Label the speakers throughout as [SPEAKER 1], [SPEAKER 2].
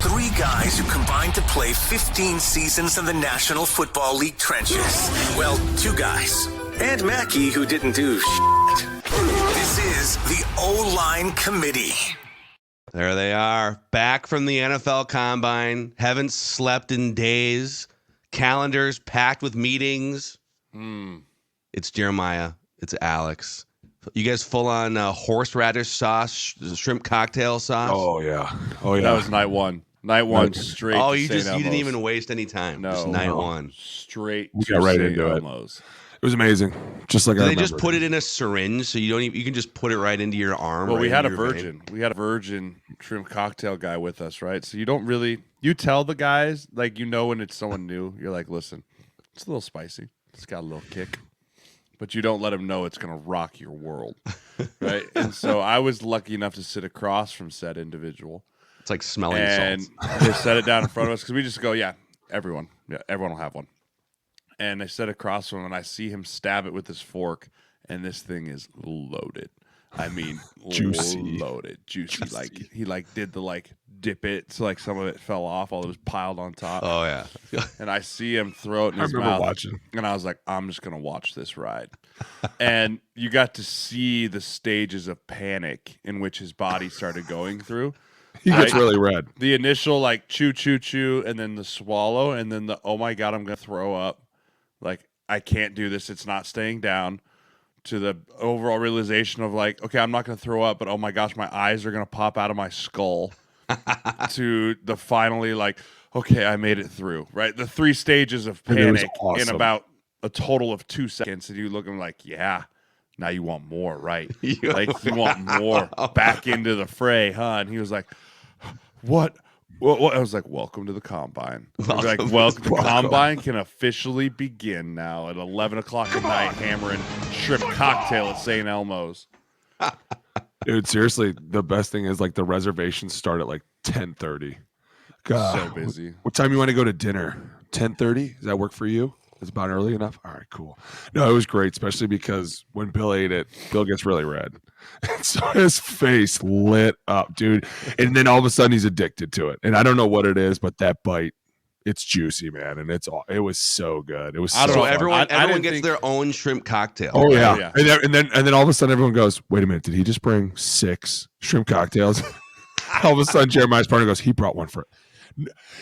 [SPEAKER 1] Three guys who combined to play 15 seasons in the National Football League trenches. Well, two guys. And Mackey, who didn't do shit. This is the O-Line Committee.
[SPEAKER 2] There they are, back from the NFL Combine. Haven't slept in days. Calendars packed with meetings. It's Jeremiah. It's Alex. You guys full on horseradish sauce, shrimp cocktail sauce?
[SPEAKER 3] Oh yeah.
[SPEAKER 4] That was night one. Night one straight.
[SPEAKER 2] Oh,
[SPEAKER 4] to
[SPEAKER 2] you
[SPEAKER 4] St.
[SPEAKER 2] didn't
[SPEAKER 4] Elmo's.
[SPEAKER 2] even waste any time.
[SPEAKER 4] No,
[SPEAKER 2] just night one.
[SPEAKER 4] Straight.
[SPEAKER 3] We
[SPEAKER 4] to
[SPEAKER 3] got right
[SPEAKER 4] St.
[SPEAKER 3] into it.
[SPEAKER 4] Elmo's.
[SPEAKER 3] It was amazing. Just like
[SPEAKER 2] Do
[SPEAKER 3] I
[SPEAKER 2] they
[SPEAKER 3] remember.
[SPEAKER 2] just put it in a syringe so you don't even, you can just put it right into your arm?
[SPEAKER 4] Well,
[SPEAKER 2] right
[SPEAKER 4] we had a
[SPEAKER 2] into your vein?
[SPEAKER 4] virgin. We had a virgin shrimp cocktail guy with us, right? So you don't really tell the guys, like, you know, when it's someone new, you're like, listen, it's a little spicy. It's got a little kick. But you don't let them know it's going to rock your world, right? And so I was lucky enough to sit across from said individual.
[SPEAKER 2] It's like smelling
[SPEAKER 4] And
[SPEAKER 2] salts.
[SPEAKER 4] they set it down in front of us because we just go, everyone will have one. And they set across from him, and I see him stab it with his fork, and this thing is loaded. I mean,
[SPEAKER 3] Juicy.
[SPEAKER 4] loaded, juicy. Like he did the dip it, so some of it fell off, all it was piled on top.
[SPEAKER 2] Oh, yeah.
[SPEAKER 4] And I see him throw it in
[SPEAKER 3] I
[SPEAKER 4] his
[SPEAKER 3] remember
[SPEAKER 4] mouth,
[SPEAKER 3] watching.
[SPEAKER 4] and I was like, I'm just gonna watch this ride. And you got to see the stages of panic in which his body started going through.
[SPEAKER 3] He gets really red.
[SPEAKER 4] The initial chew, chew, chew, and then the swallow, and then the oh my god, I'm gonna throw up. I can't do this. It's not staying down. To the overall realization of okay, I'm not gonna throw up, but oh my gosh, my eyes are gonna pop out of my skull. To the finally okay, I made it through. Right, the three stages of panic
[SPEAKER 3] awesome.
[SPEAKER 4] in about a total of 2 seconds, and you look at him yeah. Now you want more, right? You want more back into the fray, huh? And he was like, what? Well, I was like, welcome to the Combine. Welcome. The Combine can officially begin now at 11 o'clock at night, hammering shrimp cocktail at St. Elmo's.
[SPEAKER 3] Dude, seriously, the best thing is the reservations start at 10:30. God,
[SPEAKER 4] So busy.
[SPEAKER 3] What time you want to go to dinner? 10:30? Does that work for you? Is about early enough? All right, cool. No, it was great, especially because when Bill ate it, Bill gets really red. And so his face lit up, dude. And then all of a sudden he's addicted to it. And I don't know what it is, but that bite, it's juicy, man. And it was so good. It was so
[SPEAKER 2] So
[SPEAKER 3] fun.
[SPEAKER 2] everyone gets their own shrimp cocktail.
[SPEAKER 3] Oh yeah.
[SPEAKER 4] Yeah.
[SPEAKER 3] And then all of a sudden everyone goes, wait a minute, did he just bring 6 shrimp cocktails? All of a sudden Jeremiah's partner goes, he brought one for it.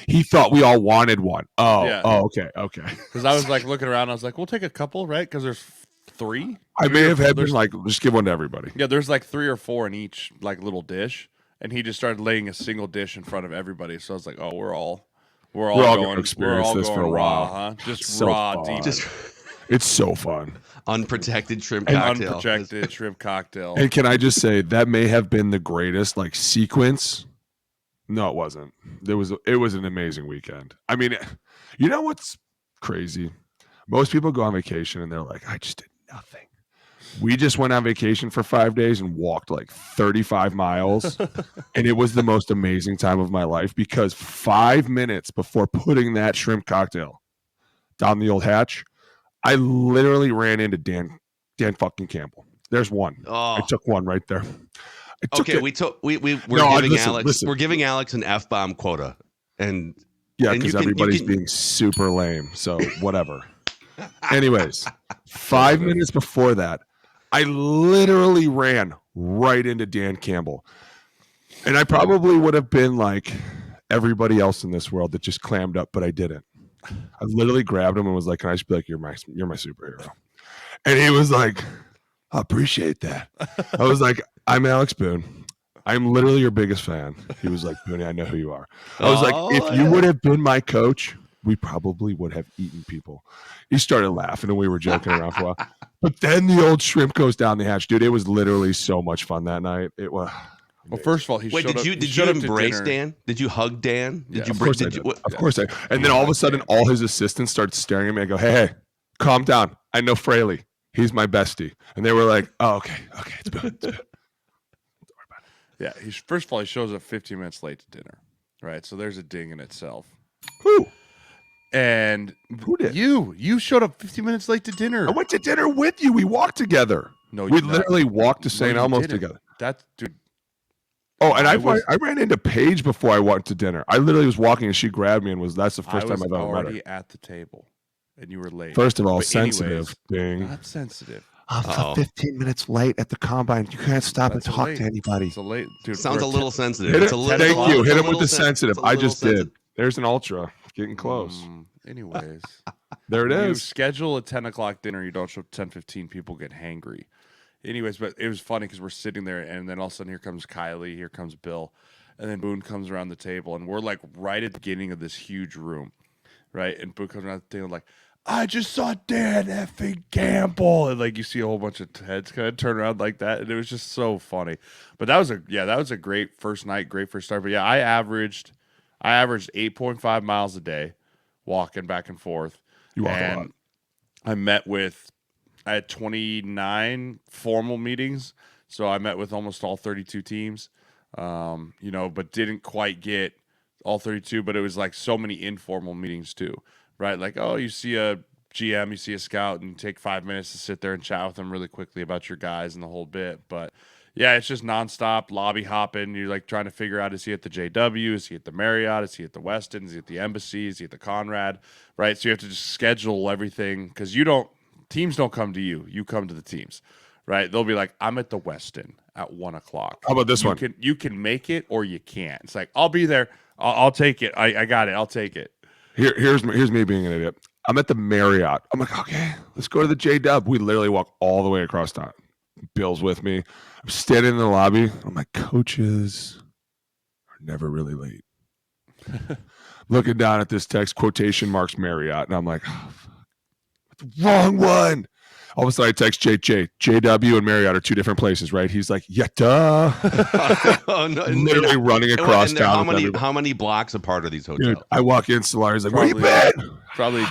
[SPEAKER 3] He thought we all wanted one. Oh,
[SPEAKER 4] Yeah.
[SPEAKER 3] Okay.
[SPEAKER 4] Because I was looking around, I was like, we'll take a couple, right? Because there's 3.
[SPEAKER 3] I may have had been just give one to everybody.
[SPEAKER 4] Yeah, there's 3 or 4 in each little dish, and he just started laying a single dish in front of everybody. So I was like, oh, we're all
[SPEAKER 3] gonna experience this for a
[SPEAKER 4] raw,
[SPEAKER 3] while.
[SPEAKER 4] huh? Just
[SPEAKER 3] So
[SPEAKER 4] raw,
[SPEAKER 3] fun.
[SPEAKER 4] deep,
[SPEAKER 3] It's so fun.
[SPEAKER 2] Unprotected shrimp
[SPEAKER 3] And
[SPEAKER 2] cocktail.
[SPEAKER 4] unprotected shrimp cocktail.
[SPEAKER 3] And can I just say that may have been the greatest sequence? No, it wasn't. It was an amazing weekend. I mean, you know what's crazy? Most people go on vacation and they're like, I just did nothing. We just went on vacation for 5 days and walked 35 miles. And it was the most amazing time of my life because 5 minutes before putting that shrimp cocktail down the old hatch, I literally ran into Dan fucking Campbell. There's one.
[SPEAKER 2] Oh.
[SPEAKER 3] I took one right there.
[SPEAKER 2] Okay, we're giving Alex an F-bomb quota. And
[SPEAKER 3] Yeah,
[SPEAKER 2] and
[SPEAKER 3] because
[SPEAKER 2] you can-
[SPEAKER 3] everybody's being super lame. So whatever. Anyways, 5 minutes before that, I literally ran right into Dan Campbell. And I probably would have been like everybody else in this world that just clammed up, but I didn't. I literally grabbed him and was like, can I just be like, you're my superhero. And he was like, I appreciate that. I was like, I'm Alex Boone. I'm literally your biggest fan. He was like, Boone, I know who you are. I was like, if you would have been my coach, we probably would have eaten people. He started laughing and we were joking around for a while. But then the old shrimp goes down the hatch. Dude, it was literally so much fun that night. It was.
[SPEAKER 4] Well, first of all,
[SPEAKER 2] did you embrace Dan? Did you hug Dan?
[SPEAKER 3] Of course I did. And then all of a sudden, all his assistants started staring at me. I go, hey, calm down. I know Fraley. He's my bestie. And they were like, oh, okay, it's good.
[SPEAKER 4] Yeah, first of all, he shows up 15 minutes late to dinner, right? So there's a ding in itself.
[SPEAKER 3] Who?
[SPEAKER 4] And
[SPEAKER 3] Who did?
[SPEAKER 4] You showed up 15 minutes late to dinner.
[SPEAKER 3] I went to dinner with you. We walked together.
[SPEAKER 4] No,
[SPEAKER 3] we literally walked to St. Elmo's together.
[SPEAKER 4] That's dude.
[SPEAKER 3] Oh, and I ran into Paige before I went to dinner. I literally was walking and she grabbed me and that's the first time I've ever met her.
[SPEAKER 4] already at the table, and you were late.
[SPEAKER 3] First of all,
[SPEAKER 4] but
[SPEAKER 3] sensitive thing.
[SPEAKER 4] Not sensitive.
[SPEAKER 3] I'm 15 minutes late at the combine. You can't stop and talk to anybody.
[SPEAKER 4] It's a late, dude.
[SPEAKER 2] Sounds a little sensitive.
[SPEAKER 3] Hit
[SPEAKER 2] It's
[SPEAKER 3] it,
[SPEAKER 2] a little,
[SPEAKER 3] thank you. Hit him with the
[SPEAKER 2] sen-
[SPEAKER 3] sensitive.
[SPEAKER 2] it's a
[SPEAKER 3] I
[SPEAKER 2] little
[SPEAKER 3] just
[SPEAKER 2] sensitive.
[SPEAKER 3] did. There's an ultra. Getting close.
[SPEAKER 4] Anyways,
[SPEAKER 3] There it
[SPEAKER 4] you
[SPEAKER 3] is.
[SPEAKER 4] schedule a 10 o'clock dinner. You don't show 10:15. People get hangry. Anyways, but it was funny because we're sitting there, and then all of a sudden here comes Kylie, here comes Bill, and then Boone comes around the table, and we're like right at the beginning of this huge room, right? And Boone comes around the table like, I just saw Dan effing Campbell, and like you see a whole bunch of heads kind of turn around like that, and it was just so funny. But that was a great first night, great first start. But yeah, I averaged 8.5 miles a day, walking back and forth.
[SPEAKER 3] You walk a lot.
[SPEAKER 4] I had 29 formal meetings, so I met with almost all 32 teams. But didn't quite get all 32. But it was like so many informal meetings too. Right, like, oh, you see a GM, you see a scout, and take 5 minutes to sit there and chat with them really quickly about your guys and the whole bit. But yeah, it's just nonstop lobby hopping. You're like trying to figure out, is he at the JW? Is he at the Marriott? Is he at the Westin? Is he at the Embassy? Is he at the Conrad? Right, so you have to just schedule everything because teams don't come to you. You come to the teams, right? They'll be like, I'm at the Westin at 1 o'clock.
[SPEAKER 3] How about this one?
[SPEAKER 4] You can make it or you can't. It's like, I'll be there. I'll take it. I got it. I'll take it.
[SPEAKER 3] Here's me being an idiot. I'm at the Marriott. I'm like, okay, let's go to the JW. We literally walk all the way across town. Bill's with me. I'm standing in the lobby. I'm like, coaches are never really late. Looking down at this text, quotation marks Marriott, and I'm like, oh, fuck. Wrong one. All of a sudden, I text JW and Marriott are two different places, right? He's like, yeah, duh.
[SPEAKER 2] Oh, no,
[SPEAKER 3] literally running across town.
[SPEAKER 2] How many blocks apart are these hotels?
[SPEAKER 3] Dude, I walk in, Solari's like, where you been?
[SPEAKER 4] Probably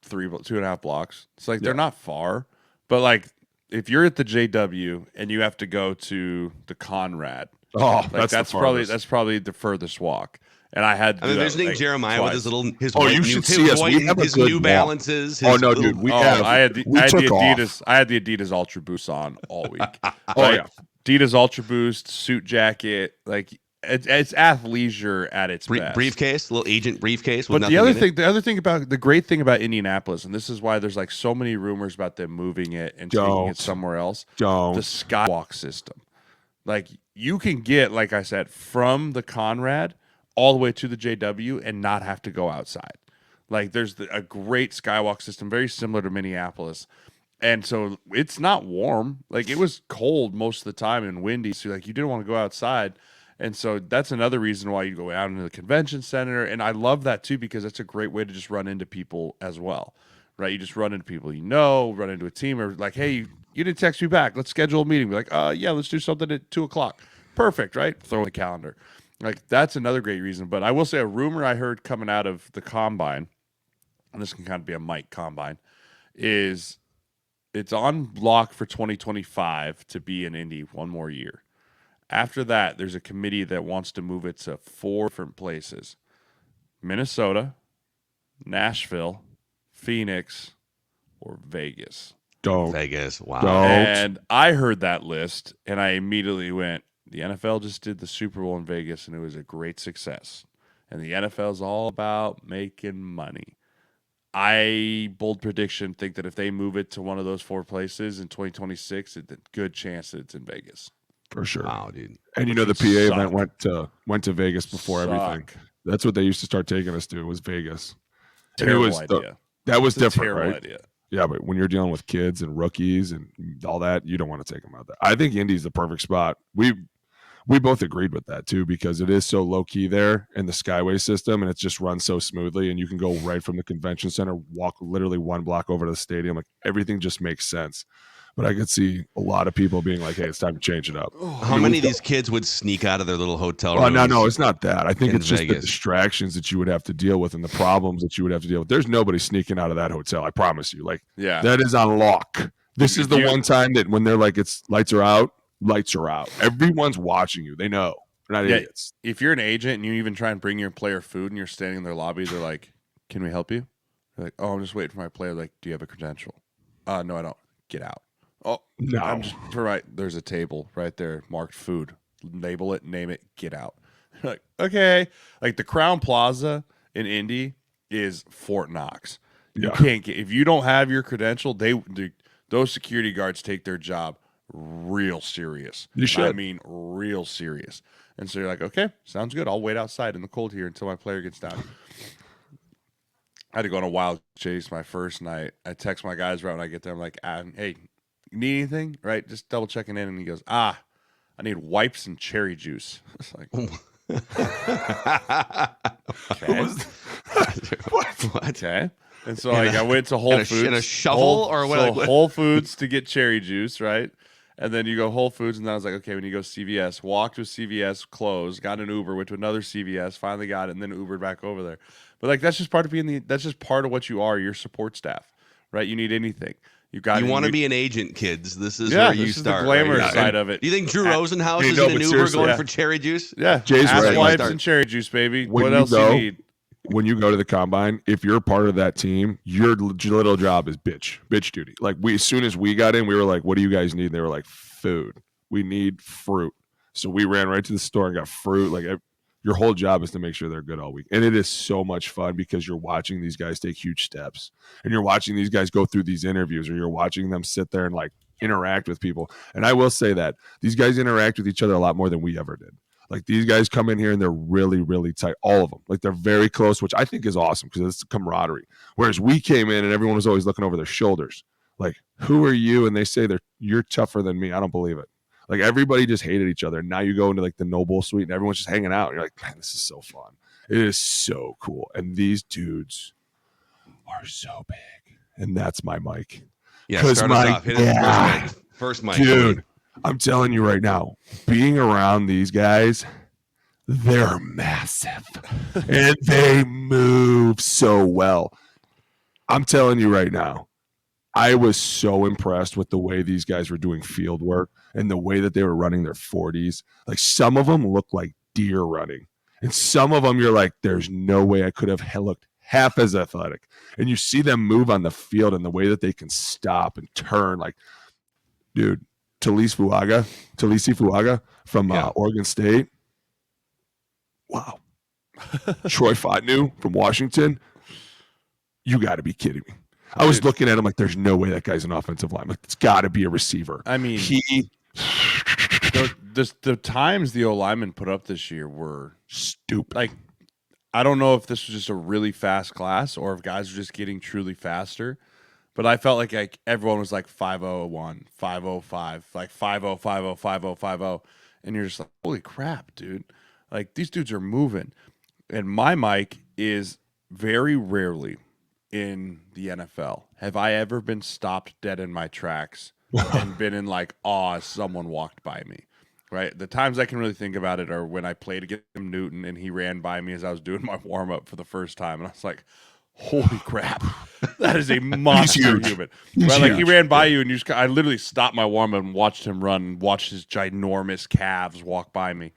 [SPEAKER 4] 2.5 blocks. It's like they're not far, but like if you're at the JW and you have to go to the Conrad, that's probably the furthest walk. And I had.
[SPEAKER 2] There's Jeremiah
[SPEAKER 4] twice.
[SPEAKER 2] with his
[SPEAKER 3] you should see us. We have
[SPEAKER 2] his New Balances.
[SPEAKER 3] Oh no, dude,
[SPEAKER 4] I had the Adidas Ultra Boost on all week. Adidas Ultra Boost, suit jacket, like it's athleisure at its best.
[SPEAKER 2] Briefcase, little agent briefcase.
[SPEAKER 4] But the great thing about Indianapolis, and this is why there's like so many rumors about them moving it and taking it somewhere else. The Skywalk system, like you can get, like I said, from the Conrad all the way to the JW and not have to go outside. Like there's a great skywalk system, very similar to Minneapolis. And so it's not warm. Like it was cold most of the time and windy. So like you didn't want to go outside. And so that's another reason why you go out into the convention center. And I love that too, because that's a great way to just run into people as well. Right. You just run into people, run into a team or like, hey, you didn't text me back. Let's schedule a meeting. Be like, yeah, let's do something at 2 o'clock. Perfect. Right. Throw in the calendar. Like that's another great reason. But I will say a rumor I heard coming out of the combine, and this can kind of be a Mike combine, is it's on lock for 2025 to be in Indy one more year. After that, there's a committee that wants to move it to 4 different places: Minnesota, Nashville, Phoenix, or Vegas.
[SPEAKER 2] Vegas. Wow.
[SPEAKER 4] And I heard that list, and I immediately went, the NFL just did the Super Bowl in Vegas, and it was a great success. And the NFL is all about making money. Bold prediction, think that if they move it to one of those 4 places in 2026, it's a good chance that it's in Vegas.
[SPEAKER 3] For sure.
[SPEAKER 2] Wow, dude.
[SPEAKER 3] And the PA event went to Vegas before everything. That's what they used to start taking us to, was Vegas.
[SPEAKER 4] Terrible idea.
[SPEAKER 3] That was different,
[SPEAKER 4] terrible
[SPEAKER 3] right?
[SPEAKER 4] Idea.
[SPEAKER 3] Yeah, but when you're dealing with kids and rookies and all that, you don't want to take them out there. I think Indy's the perfect spot. We both agreed with that too, because it is so low key there in the Skyway system, and it just runs so smoothly, and you can go right from the convention center, walk literally 1 block over to the stadium. Like everything just makes sense. But I could see a lot of people being like, hey, it's time to change it up.
[SPEAKER 2] How many of these kids would sneak out of their little hotel rooms?
[SPEAKER 3] No, it's not that. I think it's just
[SPEAKER 2] Vegas.
[SPEAKER 3] the distractions that you would have to deal with and the problems that you would have to deal with. There's nobody sneaking out of that hotel, I promise you. Like, that is on lock. This is the one time that when they're like, it's lights are out. Everyone's watching you. They know. They're not idiots.
[SPEAKER 4] If you're an agent and you even try and bring your player food and you're standing in their lobby, they're like, can we help you? They're like, oh, I'm just waiting for my player. Like, do you have a credential? No, I don't. Get out. Oh, no. There's a table right there marked food. label it, name it, get out. You're like, okay. Like the Crown Plaza in Indy is Fort Knox. You can't get, if you don't have your credential, those security guards take their job real serious.
[SPEAKER 3] You should.
[SPEAKER 4] I mean, real serious. And so you're like, okay, sounds good. I'll wait outside in the cold here until my player gets down. I had to go on a wild chase my first night. I text my guys right when I get there. I'm like, hey, you need anything? Right? Just double checking in. And he goes, I need wipes and cherry juice. It's like, okay.
[SPEAKER 3] What?
[SPEAKER 4] Okay. And so like I went to Whole Foods.
[SPEAKER 2] In a shovel or what?
[SPEAKER 4] So Whole Foods to get cherry juice, right? And then you go Whole Foods, and then I was like, okay, when you go CVS, walked to CVS, closed, got an Uber, went to another CVS, finally got it, and then Ubered back over there. But like that's just part of that's just part of what you are, your support staff, right? You need anything. You want
[SPEAKER 2] to be an agent, kids. This is
[SPEAKER 4] where
[SPEAKER 2] you
[SPEAKER 4] this
[SPEAKER 2] start.
[SPEAKER 4] Is the glamour
[SPEAKER 2] right?
[SPEAKER 4] side of it.
[SPEAKER 2] Do you think Drew Rosenhaus is in an Uber going for cherry juice?
[SPEAKER 4] Yeah,
[SPEAKER 3] Jay's
[SPEAKER 4] ass
[SPEAKER 3] right.
[SPEAKER 4] wipes and cherry juice, baby. What else do you need?
[SPEAKER 3] When you go to the combine, if you're part of that team, your little job is bitch duty. Like as soon as we got in, we were like, "What do you guys need?" And they were like, "Food. We need fruit." So we ran right to the store and got fruit. Like your whole job is to make sure they're good all week, and it is so much fun because you're watching these guys take huge steps, and you're watching these guys go through these interviews, or you're watching them sit there and like interact with people. And I will say that these guys interact with each other a lot more than we ever did. Like these guys come in here and they're really, really tight. All of them. Like they're very close, which I think is awesome because it's camaraderie. Whereas we came in and everyone was always looking over their shoulders. Like, who are you? And they say you're tougher than me. I don't believe it. Like everybody just hated each other. And now you go into like the Noble Suite and everyone's just hanging out. And you're like, man, this is so fun. It is so cool. And these dudes are so big. And that's my mic.
[SPEAKER 2] Yeah, start us off. Hit it first mic.
[SPEAKER 3] Dude. I'm telling you right now, being around these guys, they're massive and they move so well. I'm telling you right now, I was so impressed with the way these guys were doing field work and the way that they were running their 40s. Like some of them look like deer running, and some of them you're like, there's no way I could have looked half as athletic. And you see them move on the field and the way that they can stop and turn. Like, dude. Talisi Fuaga from Oregon State. Wow. Troy Fotnew from Washington. You got to be kidding me. I was looking at him like, there's no way that guy's an offensive lineman. Like, it's got to be a receiver.
[SPEAKER 4] I mean, the times the O-linemen put up this year were
[SPEAKER 3] stupid.
[SPEAKER 4] Like, I don't know if this was just a really fast class or if guys were just getting truly faster. But I felt like everyone was like 501, 505, like 50, 50, 50, 50. And you're just like, holy crap, dude. Like, these dudes are moving. And my mic is very rarely in the NFL have I ever been stopped dead in my tracks and been in like awe as someone walked by me. Right? The times I can really think about it are when I played against Newton and he ran by me as I was doing my warm-up for the first time. And I was like, holy crap, that is a monster human. Right? Like he ran by you and I literally stopped my warm up and watched him run and watched his ginormous calves walk by me.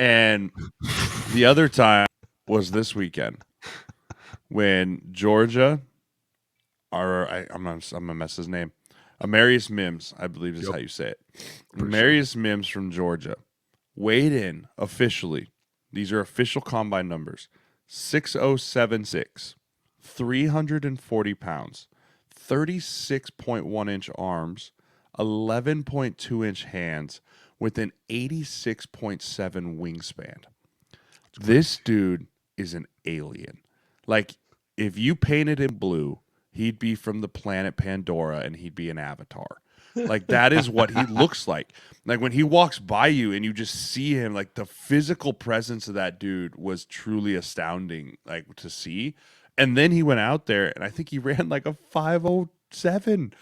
[SPEAKER 4] And the other time was this weekend when Georgia, I'm gonna mess his name, Amarius Mims, I believe is how you say it. Amarius Mims from Georgia weighed in officially. These are official combine numbers. 6076, 340 pounds, 36.1 inch arms, 11.2 inch hands with an 86.7 wingspan. This dude is an alien. Like, if you painted him blue, he'd be from the planet Pandora and he'd be an avatar. Like, that is what he looks like. Like, when he walks by you and you just see him, like, the physical presence of that dude was truly astounding, like, to see. And then he went out there, and I think he ran, like, a 5:07.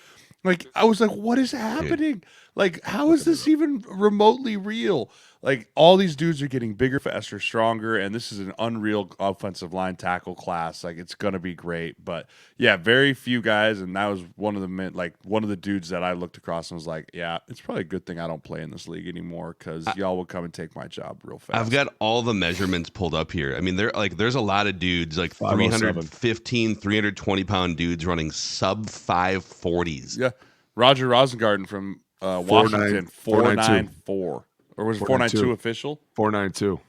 [SPEAKER 4] Like, I was like, what is happening? Like, how is this even remotely real? Like, all these dudes are getting bigger, faster, stronger, and this is an unreal offensive line tackle class. Like, it's going to be great. But, yeah, very few guys, and that was one of the dudes that I looked across and was like, yeah, it's probably a good thing I don't play in this league anymore because y'all will come and take my job real fast.
[SPEAKER 2] I've got all the measurements pulled up here. I mean, there's a lot of dudes, like 315, 320-pound dudes running sub-540s.
[SPEAKER 4] Yeah. Roger Rosengarten from Washington, 494. Or was it 492 official?
[SPEAKER 3] 492.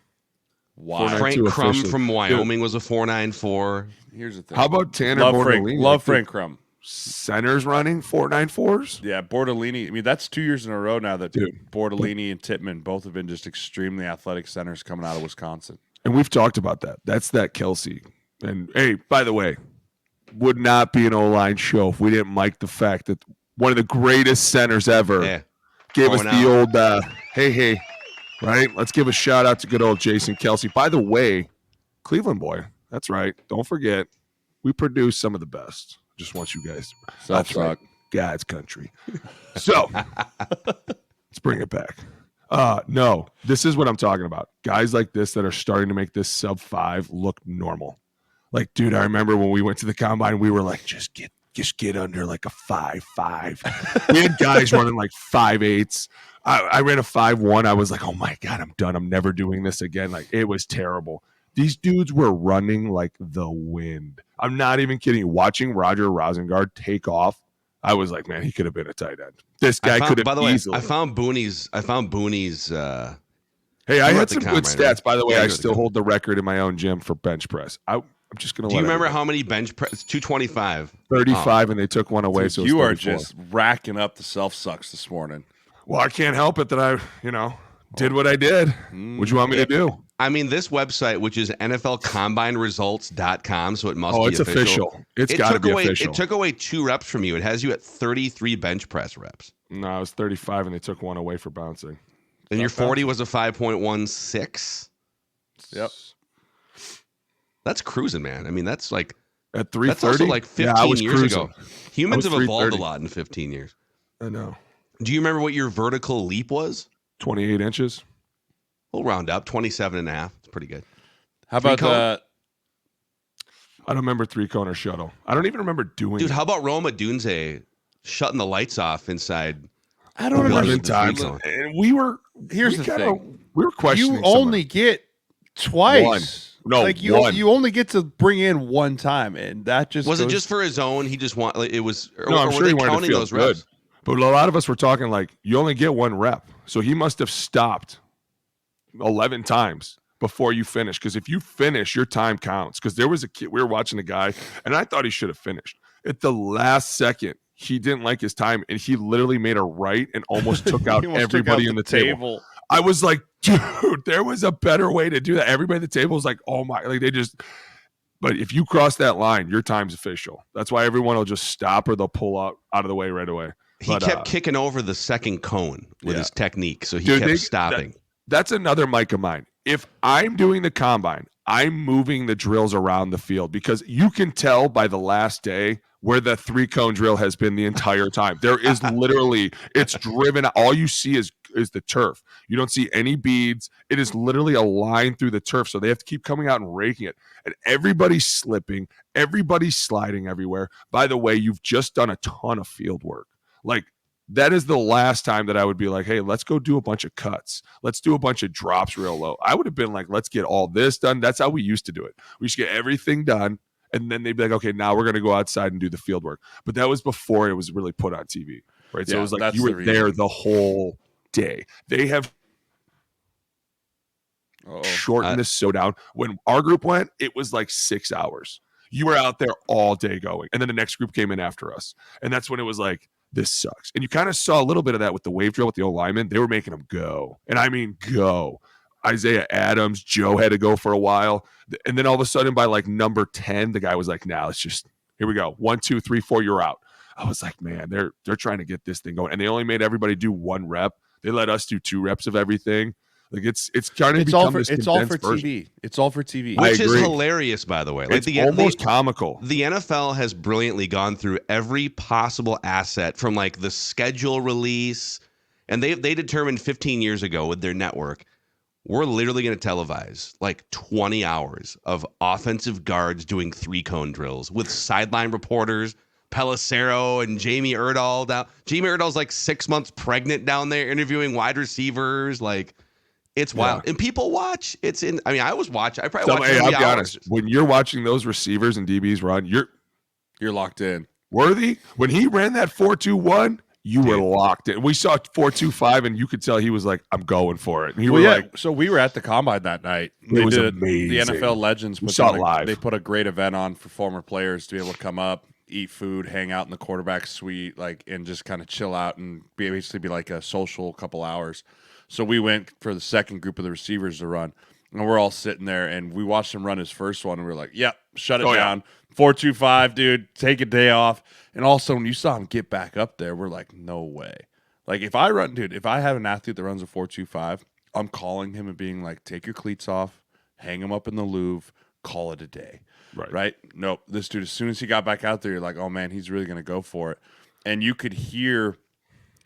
[SPEAKER 4] Wow.
[SPEAKER 2] Frank Crum from Wyoming was a 494.
[SPEAKER 4] Here's the thing.
[SPEAKER 3] How about Tanner Bordolini?
[SPEAKER 4] Love Frank Crum.
[SPEAKER 3] Centers running 494s?
[SPEAKER 4] Yeah, Bordolini. I mean, that's 2 years in a row now that Bordolini and Tittman both have been just extremely athletic centers coming out of Wisconsin.
[SPEAKER 3] And we've talked about that. That's that Kelsey. And, hey, by the way, would not be an O-line show if we didn't mic the fact that one of the greatest centers ever gave us the old, hey, right? Let's give a shout-out to good old Jason Kelsey. By the way, Cleveland boy. That's right. Don't forget, we produce some of the best. Just want you guys to
[SPEAKER 4] Self-suck.
[SPEAKER 3] God's country. So let's bring it back. No, this is what I'm talking about. Guys like this that are starting to make this sub-5 look normal. Like, dude, I remember when we went to the combine, we were like, just get under like a 5.5. We had guys running like 5.8s. I ran a 5.1. I was like, oh my God, I'm done. I'm never doing this again. Like, it was terrible. These dudes were running like the wind. I'm not even kidding. Watching Roger Rosengard take off, I was like, man, he could have been a tight end. This guy could have.
[SPEAKER 2] By the way,
[SPEAKER 3] easily.
[SPEAKER 2] I found Booney's.
[SPEAKER 3] Hey, I had some good stats. By the way, I still hold the record in my own gym for bench press. I'm just gonna.
[SPEAKER 2] Do you remember how many bench press? 225.
[SPEAKER 3] 35, and they took one away.
[SPEAKER 4] Dude,
[SPEAKER 3] so
[SPEAKER 4] you are
[SPEAKER 3] 34.
[SPEAKER 4] just racking up the self-sucks this morning.
[SPEAKER 3] Well, I can't help it that I, did what I did. What do you want me to do?
[SPEAKER 2] I mean, this website, which is NFLCombineResults.com, so it must be
[SPEAKER 3] it's official. It's got to be official.
[SPEAKER 2] It took away 2 reps from you. It has you at 33 bench press reps.
[SPEAKER 3] No, I was 35, and they took one away for bouncing.
[SPEAKER 2] And your 40 was a 5.16.
[SPEAKER 4] Yep.
[SPEAKER 2] That's cruising, man. I mean, that's like
[SPEAKER 3] at 330.
[SPEAKER 2] That's also like 15 years
[SPEAKER 3] cruising.
[SPEAKER 2] ago. Humans have evolved a lot in 15 years.
[SPEAKER 3] I know.
[SPEAKER 2] Do you remember what your vertical leap was?
[SPEAKER 3] 28 inches.
[SPEAKER 2] We'll round up 27 and a half. It's pretty good.
[SPEAKER 4] How about that?
[SPEAKER 3] I don't remember 3-cone or shuttle. I don't even remember doing
[SPEAKER 2] Dude,
[SPEAKER 3] it.
[SPEAKER 2] how about Roma Dunze shutting the lights off inside?
[SPEAKER 4] I don't remember
[SPEAKER 3] times. And we were.
[SPEAKER 4] Here's the thing.
[SPEAKER 3] We were questioning.
[SPEAKER 4] You only get twice.
[SPEAKER 3] One. No,
[SPEAKER 4] like you only get to bring in one time, and that just
[SPEAKER 2] was it just for his own? He just want like, it was.
[SPEAKER 3] No, I'm sure he wanted to feel
[SPEAKER 2] those
[SPEAKER 3] good.
[SPEAKER 2] reps?
[SPEAKER 3] But a lot of us were talking like you only get one rep, so he must have stopped 11 times before you finish. Because if you finish, your time counts. Because there was a kid, we were watching a guy, and I thought he should have finished at the last second. He didn't like his time, and he literally made a right and almost took out everybody in the table. I was like, dude, there was a better way to do that. Everybody at the table was like, oh my, like they just. But if you cross that line, your time's official. That's why everyone will just stop or they'll pull out of the way right away.
[SPEAKER 2] He kept kicking over the second cone with his technique, so he kept stopping.
[SPEAKER 3] That's another mic of mine. If I'm doing the combine, I'm moving the drills around the field because you can tell by the last day where the 3-cone drill has been the entire time. There is literally, it's driven. All you see is the turf. You don't see any beads. It is literally a line through the turf. So they have to keep coming out and raking it. And everybody's slipping. Everybody's sliding everywhere. By the way, you've just done a ton of field work. Like, that is the last time that I would be like, hey, let's go do a bunch of cuts. Let's do a bunch of drops real low. I would have been like, let's get all this done. That's how we used to do it. We used to get everything done. And then they'd be like, okay, now we're going to go outside and do the field work. But that was before it was really put on TV, right? So it was like you were there the whole day. They have shortened this so down. When our group went, it was like 6 hours. You were out there all day going. And then the next group came in after us. And that's when it was like, this sucks. And you kind of saw a little bit of that with the wave drill with the old linemen. They were making them go. And I mean go. Isaiah Adams, Joe had to go for a while. And then all of a sudden by like number 10, the guy was like, nah, let's just, here we go. 1, 2, 3, 4, you're out. I was like, man, they're trying to get this thing going. And they only made everybody do 1 rep. They let us do 2 reps of everything. Like it's trying to become this
[SPEAKER 4] it's all for
[SPEAKER 3] version.
[SPEAKER 4] TV. It's all for TV.
[SPEAKER 2] Which is hilarious, by the way. Like
[SPEAKER 3] it's almost comical.
[SPEAKER 2] The NFL has brilliantly gone through every possible asset from like the schedule release. And they determined 15 years ago with their network, we're literally going to televise like 20 hours of offensive guards doing 3-cone drills with sideline reporters, Pelissero and Jamie Erdahl down. Jamie Erdahl's like 6 months pregnant down there interviewing wide receivers. Like, it's wild. And people watch. I was watching. I probably watched 3 hours. I'll be honest.
[SPEAKER 3] When you're watching those receivers and DBs run, you're
[SPEAKER 4] locked in.
[SPEAKER 3] Worthy, when he ran that 4.21, you were locked in. We saw 4.25, and you could tell he was like, I'm going for it. And you were like,
[SPEAKER 4] so we were at the Combine that night.
[SPEAKER 3] It was amazing.
[SPEAKER 4] The NFL Legends
[SPEAKER 3] We saw it live.
[SPEAKER 4] They put a great event on for former players to be able to come up, eat food, hang out in the quarterback suite, and just kind of chill out and basically be like a social couple hours. So we went for the second group of the receivers to run, and we're all sitting there, and we watched him run his first one, and we were like, yep, shut it down. 4.25, dude, take a day off. And also, when you saw him get back up there, we're like, no way. Like, if I have an athlete that runs a 4.25, I'm calling him and being like, take your cleats off, hang him up in the Louvre, call it a day. Right? Nope. This dude, as soon as he got back out there, you're like, oh, man, he's really going to go for it. And you could hear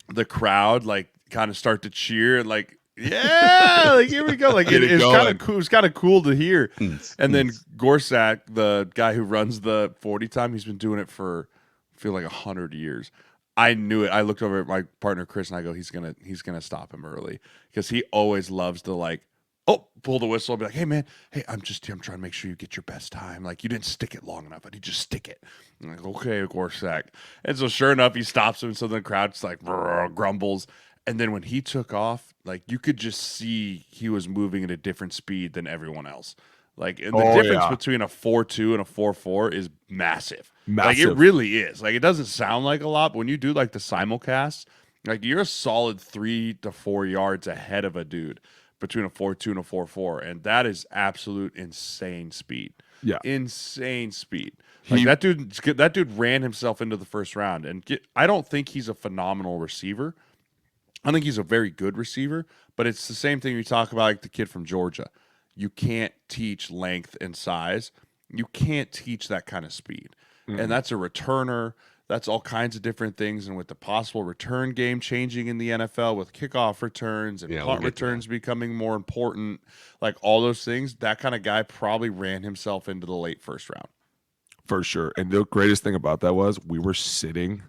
[SPEAKER 4] the crowd, like, kind of start to cheer and, like, yeah, like, here we go. Like, it was kind of cool. It was kind of cool to hear. And then Gorsak, the guy who runs the 40 time, he's been doing it for, I feel like 100 years. I knew it. I looked over at my partner Chris and I go, he's gonna stop him early, because he always loves to, like, pull the whistle and be like, hey man, I'm trying to make sure you get your best time. Like, you didn't stick it long enough, but you just stick it. I'm like, okay, Gorsak. And so sure enough, he stops him. So the crowd's like grumbles. And then when he took off, like, you could just see he was moving at a different speed than everyone else. Like, and the difference between a 4.2 and a 4.4 is massive. Like, it really is. Like, it doesn't sound like a lot, but when you do, like, the simulcast, like, you're a solid 3 to 4 yards ahead of a dude between a 4.2 and a 4.4, and that is absolute insane speed. Yeah, insane speed. Like, that dude ran himself into the first round, and I don't think he's a phenomenal receiver. I think he's a very good receiver, but it's the same thing we talk about, like the kid from Georgia. You can't teach length and size. You can't teach that kind of speed. And that's a returner. That's all kinds of different things. And with the possible return game changing in the NFL, with kickoff returns and punt returns becoming more important, like all those things, that kind of guy probably ran himself into the late first round.
[SPEAKER 3] For sure. And the greatest thing about that was we were sitting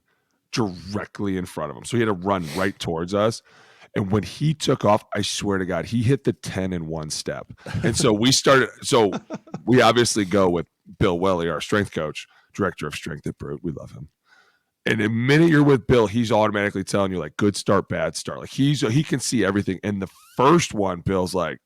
[SPEAKER 3] directly in front of him. So he had to run right towards us. And when he took off, I swear to God, he hit the 10 in one step. And so we obviously go with Bill Welly, our strength coach, director of strength at Brute. We love him. And the minute you're with Bill, he's automatically telling you, like, good start, bad start. Like, he can see everything. And the first one, Bill's like,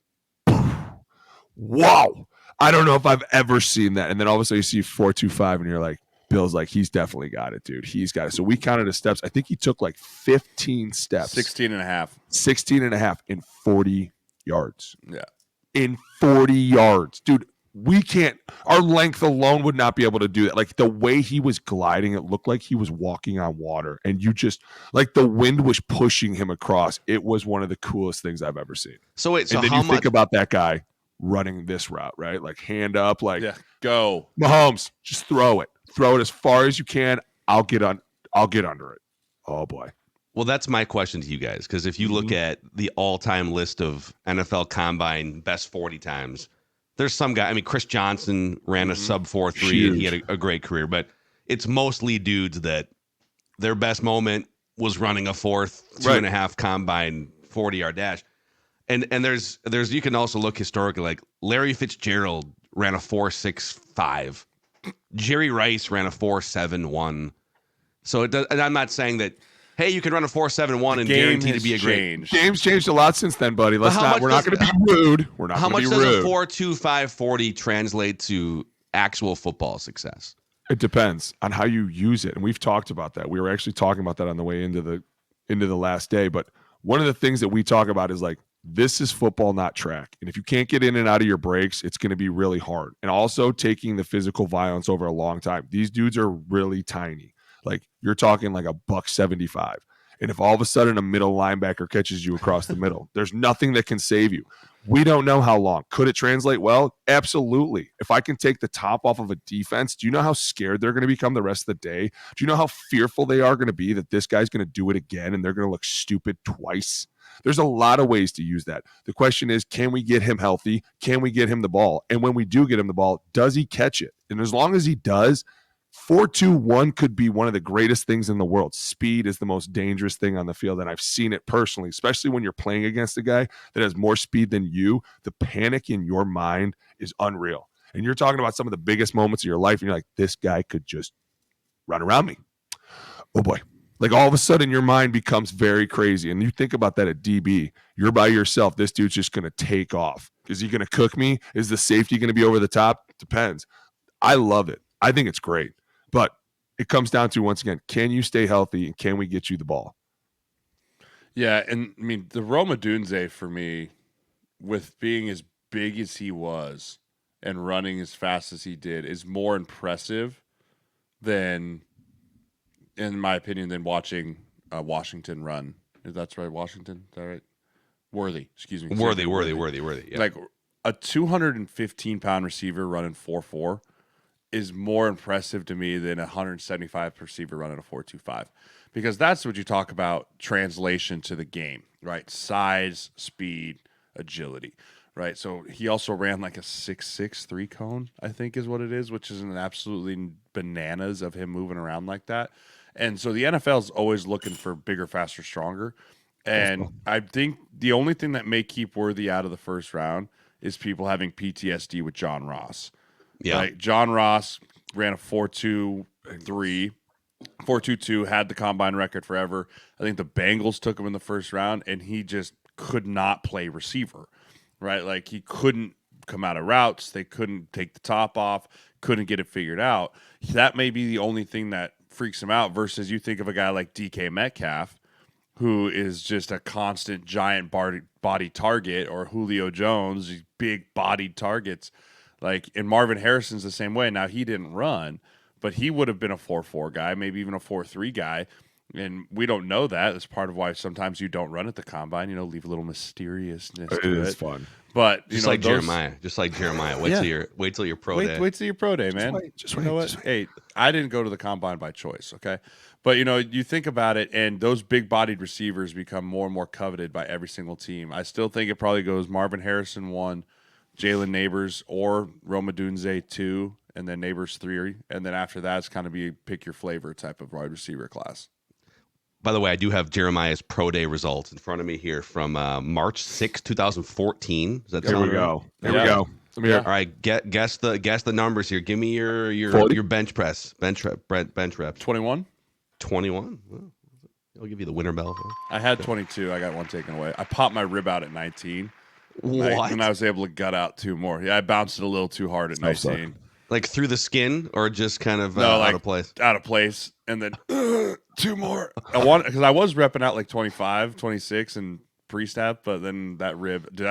[SPEAKER 3] wow, I don't know if I've ever seen that. And then all of a sudden you see 4.25 and you're like, Bill's like, he's definitely got it, dude. He's got it. So we counted his steps. I think he took like 15 steps.
[SPEAKER 4] 16 and a half.
[SPEAKER 3] 16 and a half in 40 yards.
[SPEAKER 4] Yeah.
[SPEAKER 3] In 40 yards. Dude, we can't, our length alone would not be able to do that. Like, the way he was gliding, it looked like he was walking on water. And you just, like, the wind was pushing him across. It was one of the coolest things I've ever seen.
[SPEAKER 2] So wait, so
[SPEAKER 3] and then you think about that guy running this route, right? Like, hand up, like,
[SPEAKER 4] go.
[SPEAKER 3] Mahomes, just throw it. Throw it as far as you can. I'll get under it. Oh boy.
[SPEAKER 2] Well, that's my question to you guys, because if you look at the all-time list of NFL Combine best 40 times, there's some guy. I mean, Chris Johnson ran a sub 4.3, and he had a great career. But it's mostly dudes that their best moment was running a 2.5 Combine 40-yard dash. And there's you can also look historically, like Larry Fitzgerald ran a 4.65. Jerry Rice ran a 4.71. So it does, and I'm not saying that, hey, you can run a 4.71 and guarantee to be a great.
[SPEAKER 3] Game's changed a lot since then, buddy. We're not going to be rude. We're not going to be rude.
[SPEAKER 2] How much does a 4.25 40 translate to actual football success?
[SPEAKER 3] It depends on how you use it, and we've talked about that. We were actually talking about that on the way into the last day. But one of the things that we talk about is, like, this is football, not track. And if you can't get in and out of your breaks, it's going to be really hard. And also taking the physical violence over a long time. These dudes are really tiny. Like, you're talking like a $175. And if all of a sudden a middle linebacker catches you across the middle, there's nothing that can save you. We don't know how long. Could it translate well? Absolutely. If I can take the top off of a defense, do you know how scared they're going to become the rest of the day? Do you know how fearful they are going to be that this guy's going to do it again and they're going to look stupid twice? There's a lot of ways to use that. The question is, can we get him healthy? Can we get him the ball? And when we do get him the ball, does he catch it? And as long as he does, 4.21 could be one of the greatest things in the world. Speed is the most dangerous thing on the field, and I've seen it personally, especially when you're playing against a guy that has more speed than you. The panic in your mind is unreal. And you're talking about some of the biggest moments of your life, and you're like, this guy could just run around me. Oh, boy. Like all of a sudden your mind becomes very crazy. And you think about that at DB. You're by yourself. This dude's just going to take off. Is he going to cook me? Is the safety going to be over the top? Depends. I love it. I think it's great. But it comes down to, once again, can you stay healthy and can we get you the ball?
[SPEAKER 4] Yeah, and I mean, the Roma Dunze for me, with being as big as he was and running as fast as he did, is more impressive than, in my opinion, than watching Washington run. Is that right? Washington? Is that right? Worthy. Excuse me.
[SPEAKER 2] Worthy. Yeah.
[SPEAKER 4] Like a 215-pound receiver running 4.4 is more impressive to me than a 175 receiver running a 4.25, because that's what you talk about translation to the game, right? Size, speed, agility, right? So he also ran like a 6.6 3-cone, I think is what it is, which is an absolutely bananas of him moving around like that. And so the NFL is always looking for bigger, faster, stronger. And I think the only thing that may keep Worthy out of the first round is people having PTSD with John Ross.
[SPEAKER 2] Yeah.
[SPEAKER 4] Like John Ross ran a 4.23, 4.22, had the combine record forever. I think the Bengals took him in the first round, and he just could not play receiver, right? Like he couldn't come out of routes. They couldn't take the top off, couldn't get it figured out. That may be the only thing that freaks him out, versus you think of a guy like DK Metcalf, who is just a constant giant body target, or Julio Jones, these big bodied targets. Like, and Marvin Harrison's the same way. Now, he didn't run, but he would have been a 4.4 guy, maybe even a 4.3 guy. And we don't know that. That's part of why sometimes you don't run at the combine, leave a little mysteriousness to it.
[SPEAKER 3] It is fun.
[SPEAKER 4] But,
[SPEAKER 2] Just like Jeremiah. Wait till your pro day.
[SPEAKER 4] Wait till your pro day, man.
[SPEAKER 3] Just
[SPEAKER 4] you know what? Hey, I didn't go to the combine by choice, okay? But, you think about it, and those big-bodied receivers become more and more coveted by every single team. I still think it probably goes Marvin Harrison 1, Jalen Neighbors, or Roma Dunze 2, and then Neighbors 3. And then after that, it's kind of be pick your flavor type of wide receiver class.
[SPEAKER 2] By the way, I do have Jeremiah's pro day results in front of me here from March 6, 2014. Does that
[SPEAKER 3] There
[SPEAKER 2] sound
[SPEAKER 3] we
[SPEAKER 2] right?
[SPEAKER 3] go. There we go. Let me hear.
[SPEAKER 2] All right, guess the numbers here. Give me your bench reps.
[SPEAKER 4] 21?
[SPEAKER 2] 21. Well, I'll give you the winner bell.
[SPEAKER 4] I had 22. I got one taken away. I popped my rib out at 19.
[SPEAKER 2] What?
[SPEAKER 4] And I was able to gut out 2 more. Yeah, I bounced it a little too hard at 19.
[SPEAKER 2] Like through the skin, or just kind of
[SPEAKER 4] like,
[SPEAKER 2] out of place?
[SPEAKER 4] Out of place. And then 2 more. Because I was repping out like 25, 26 and pre-snap, but then that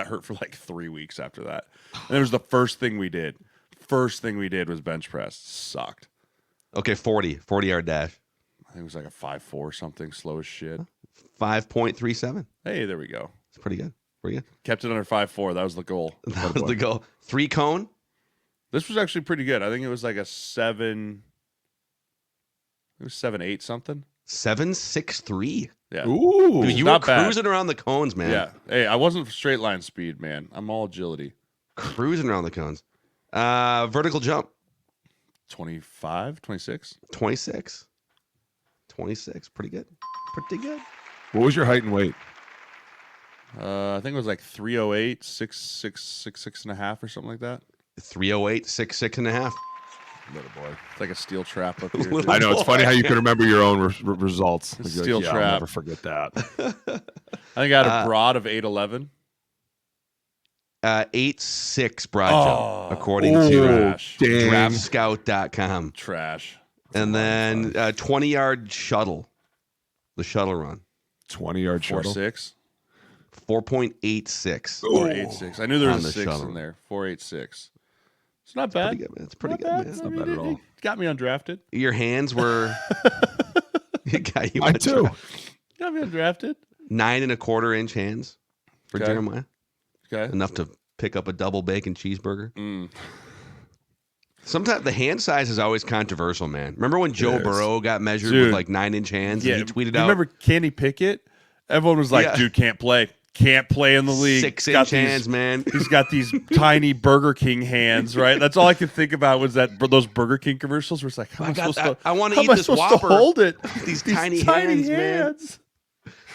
[SPEAKER 4] hurt for like 3 weeks after that. And it was the first thing we did. First thing we did was bench press. Sucked.
[SPEAKER 2] Okay, 40-yard dash.
[SPEAKER 4] I think it was like a 5.4 something, slow as shit.
[SPEAKER 2] 5.37.
[SPEAKER 4] Hey, there we go.
[SPEAKER 2] It's pretty good.
[SPEAKER 4] Kept it under 5.4. That was the goal.
[SPEAKER 2] That was the goal. 3-cone.
[SPEAKER 4] This was actually pretty good. I think it was like a 7. It was 7.8 something.
[SPEAKER 2] 7.63.
[SPEAKER 4] Yeah.
[SPEAKER 3] Ooh.
[SPEAKER 2] Dude, you were cruising around the cones, man.
[SPEAKER 4] Yeah. Hey, I wasn't straight line speed, man. I'm all agility.
[SPEAKER 2] Cruising around the cones. Vertical jump.
[SPEAKER 4] 25, 26.
[SPEAKER 2] 26. 26. Pretty good.
[SPEAKER 3] What was your height and weight?
[SPEAKER 4] I think it was like 308, 6 and a half or something like that.
[SPEAKER 2] 308, 6 and a half.
[SPEAKER 4] Little boy. It's like a steel trap up here.
[SPEAKER 3] I know. It's funny how you can remember your own results. Like,
[SPEAKER 4] Steel trap.
[SPEAKER 3] I'll never forget that.
[SPEAKER 4] I think I had a broad of 8'11".
[SPEAKER 2] 8'6" broad jump, according to DraftScout.com.
[SPEAKER 4] Trash.
[SPEAKER 2] And then 20-yard shuttle. The shuttle run.
[SPEAKER 3] 20-yard shuttle.
[SPEAKER 4] 4.6.
[SPEAKER 2] 4.86.
[SPEAKER 4] 4.86. I knew there was a 6
[SPEAKER 2] shuttle.
[SPEAKER 4] in there. 4.86. It's not bad.
[SPEAKER 2] It's pretty good, man.
[SPEAKER 3] It's not bad at all.
[SPEAKER 4] It got me undrafted.
[SPEAKER 2] Your hands were... It got you
[SPEAKER 3] Mine too.
[SPEAKER 4] Got me undrafted.
[SPEAKER 2] 9 1/4 inch hands for
[SPEAKER 4] Okay.
[SPEAKER 2] Jeremiah.
[SPEAKER 4] Okay.
[SPEAKER 2] Enough to pick up a double bacon cheeseburger. Sometimes the hand size is always controversial, man. Remember when Joe Burrow got measured with like 9-inch hands and he tweeted out?
[SPEAKER 4] Remember Kenny Pickett? Everyone was like, dude, can't play. Can't play in the league.
[SPEAKER 2] 6-inch hands, man.
[SPEAKER 4] He's got these tiny Burger King hands, right? That's all I could think about was those Burger King commercials where it's like, how am
[SPEAKER 2] I want
[SPEAKER 4] how
[SPEAKER 2] to
[SPEAKER 4] am
[SPEAKER 2] eat
[SPEAKER 4] I
[SPEAKER 2] this
[SPEAKER 4] supposed
[SPEAKER 2] Whopper.
[SPEAKER 4] to hold it?
[SPEAKER 2] These tiny hands, man.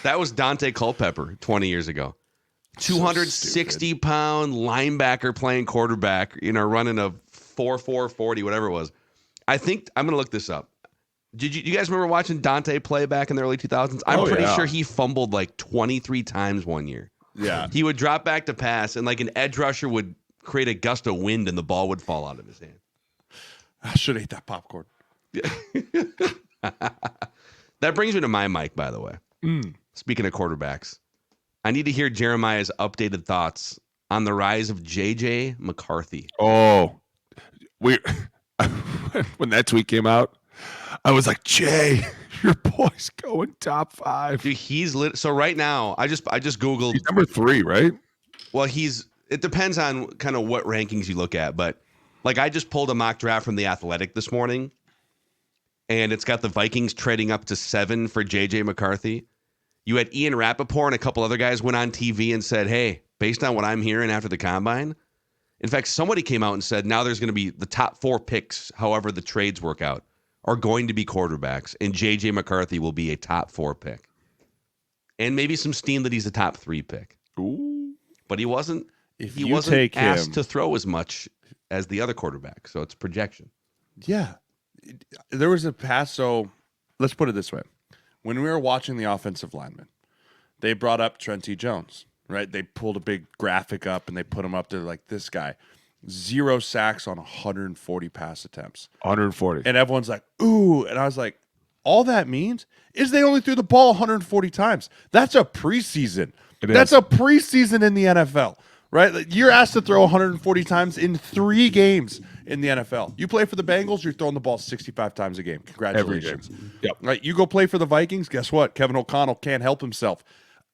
[SPEAKER 2] That was Dante Culpepper 20 years ago. 260-pound linebacker playing quarterback, running a 4.40, whatever it was. I think I'm going to look this up. you guys remember watching Dante play back in the early 2000s? I'm pretty sure he fumbled like 23 times one year.
[SPEAKER 4] Yeah.
[SPEAKER 2] He would drop back to pass, and like an edge rusher would create a gust of wind, and the ball would fall out of his hand.
[SPEAKER 4] I should have ate that popcorn.
[SPEAKER 2] That brings me to my mic, by the way. Speaking of quarterbacks, I need to hear Jeremiah's updated thoughts on the rise of J.J. McCarthy.
[SPEAKER 3] Oh, when that tweet came out, I was like, Jay, your boy's going top 5.
[SPEAKER 2] Dude, he's lit. So right now, I just Googled.
[SPEAKER 3] He's number 3, right?
[SPEAKER 2] Well, it depends on kind of what rankings you look at, but like I just pulled a mock draft from The Athletic this morning, and it's got the Vikings trading up to 7 for J.J. McCarthy. You had Ian Rappaport and a couple other guys went on TV and said, hey, based on what I'm hearing after the combine, in fact, somebody came out and said now there's going to be the top 4 picks, however the trades work out, are going to be quarterbacks, and J.J. McCarthy will be a top 4 pick. And maybe some steam that he's a top 3 pick.
[SPEAKER 3] Ooh.
[SPEAKER 2] But he wasn't
[SPEAKER 4] take
[SPEAKER 2] asked
[SPEAKER 4] him
[SPEAKER 2] to throw as much as the other quarterback, so it's projection.
[SPEAKER 4] Yeah. There was a pass. So let's put it this way. When we were watching the offensive linemen, they brought up Trenty Jones, right? They pulled a big graphic up and they put him up there like this guy. 0 sacks on 140 pass attempts.
[SPEAKER 3] 140.
[SPEAKER 4] And everyone's like, ooh. And I was like, all that means is they only threw the ball 140 times. That's a preseason. That's a preseason in the NFL. Right? Like, you're asked to throw 140 times in 3 games in the NFL. You play for the Bengals, you're throwing the ball 65 times a game. Congratulations.
[SPEAKER 3] Every game. Yep.
[SPEAKER 4] Right? You go play for the Vikings, guess what? Kevin O'Connell can't help himself.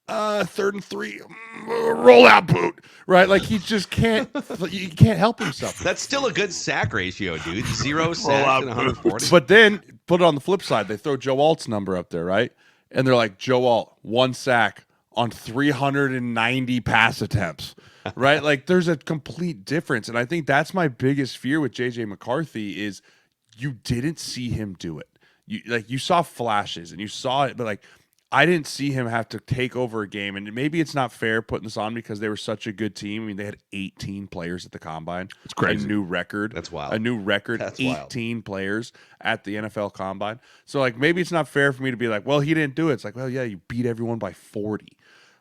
[SPEAKER 4] 3rd and 3, roll out boot. Right? Like he just can't he can't help himself.
[SPEAKER 2] That's still a good sack ratio, dude. 0 sacks and 140.
[SPEAKER 4] But then put it on the flip side, they throw Joe Alt's number up there, right? And they're like, Joe Alt, 1 sack on 390 pass attempts. Right? Like there's a complete difference. And I think that's my biggest fear with JJ McCarthy is you didn't see him do it. You saw flashes and you saw it, but like I didn't see him have to take over a game. And maybe it's not fair putting this on because they were such a good team. I mean, they had 18 players at the combine.
[SPEAKER 3] It's crazy.
[SPEAKER 4] A new record.
[SPEAKER 2] That's wild.
[SPEAKER 4] A new record.
[SPEAKER 2] That's
[SPEAKER 4] 18
[SPEAKER 2] wild.
[SPEAKER 4] Players at the NFL combine. So like maybe it's not fair for me to be like, well, he didn't do it. It's like, well, yeah, you beat everyone by 40.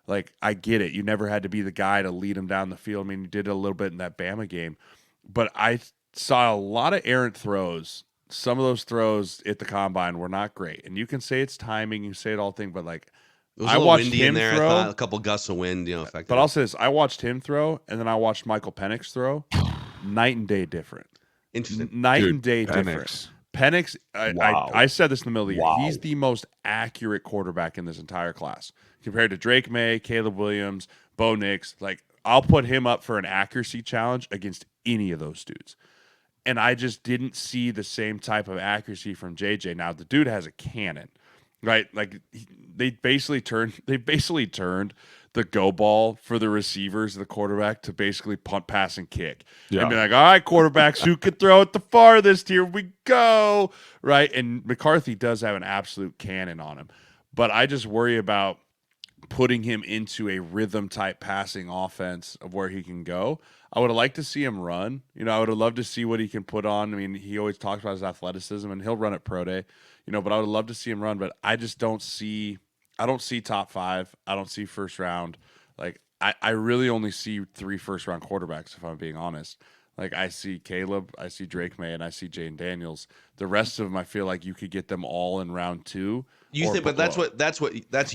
[SPEAKER 4] Like, I get it. You never had to be the guy to lead him down the field. I mean, you did it a little bit in that Bama game. But I saw a lot of errant throws. Some of those throws at the combine were not great. And you can say it's timing. You say it all thing. But, like,
[SPEAKER 2] It was a little windy in there. I thought a couple gusts of wind, affected.
[SPEAKER 4] But I'll say this. I watched him throw, and then I watched Michael Penix throw. Night and day different.
[SPEAKER 2] Interesting.
[SPEAKER 4] Night and day different. Penix, I said this in the middle of the year.
[SPEAKER 3] Wow.
[SPEAKER 4] He's the most accurate quarterback in this entire class. Compared to Drake May, Caleb Williams, Bo Nix, like I'll put him up for an accuracy challenge against any of those dudes. And I just didn't see the same type of accuracy from JJ. Now the dude has a cannon, right? Like they basically turned the go ball for the receivers, the quarterback, to basically punt, pass, and kick.
[SPEAKER 3] Yeah.
[SPEAKER 4] And be like, all right, quarterbacks, who could throw it the farthest? Here we go. Right. And McCarthy does have an absolute cannon on him. But I just worry about putting him into a rhythm type passing offense of where he can go. I would have liked to see him run. I would have loved to see what he can put on. I mean, he always talks about his athleticism and he'll run at pro day, but I would love to see him run, but I just don't see top 5. I don't see first round. Like I really only see 3 first round quarterbacks, if I'm being honest. Like I see Caleb, I see Drake May, and I see Jane Daniels. The rest of them, I feel like you could get them all in round 2.
[SPEAKER 2] You think, but that's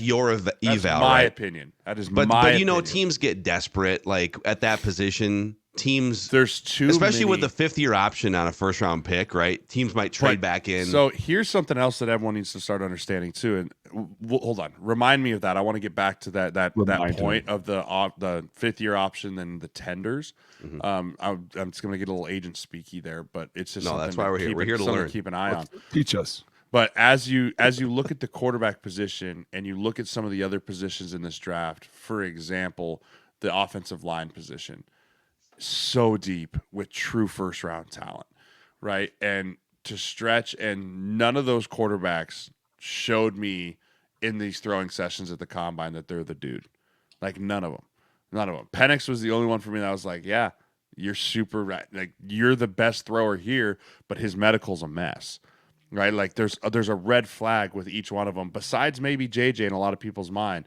[SPEAKER 2] your eval,
[SPEAKER 4] that's my
[SPEAKER 2] right?
[SPEAKER 4] opinion. That is
[SPEAKER 2] but
[SPEAKER 4] my opinion.
[SPEAKER 2] Teams get desperate, like at that position. Teams,
[SPEAKER 4] there's too
[SPEAKER 2] especially
[SPEAKER 4] many.
[SPEAKER 2] with the 5th year option on a first round pick, right? Teams might trade back in.
[SPEAKER 4] So here's something else that everyone needs to start understanding too. And hold on, remind me of that. I want to get back to that point of the 5th year option and the tenders. I'm just going to get a little agent speaky there, but it's just
[SPEAKER 2] no. That's why we're here. We're here to learn.
[SPEAKER 4] Keep an eye on.
[SPEAKER 3] Teach us.
[SPEAKER 4] But as you look at the quarterback position and you look at some of the other positions in this draft, for example, the offensive line position, so deep with true first round talent, right? And to stretch, and none of those quarterbacks showed me in these throwing sessions at the combine that they're the dude. Like none of them. Penix was the only one for me that I was like, yeah, you're super right. Like you're the best thrower here, but his medical's a mess. right? Like there's a red flag with each one of them. Besides maybe JJ in a lot of people's mind,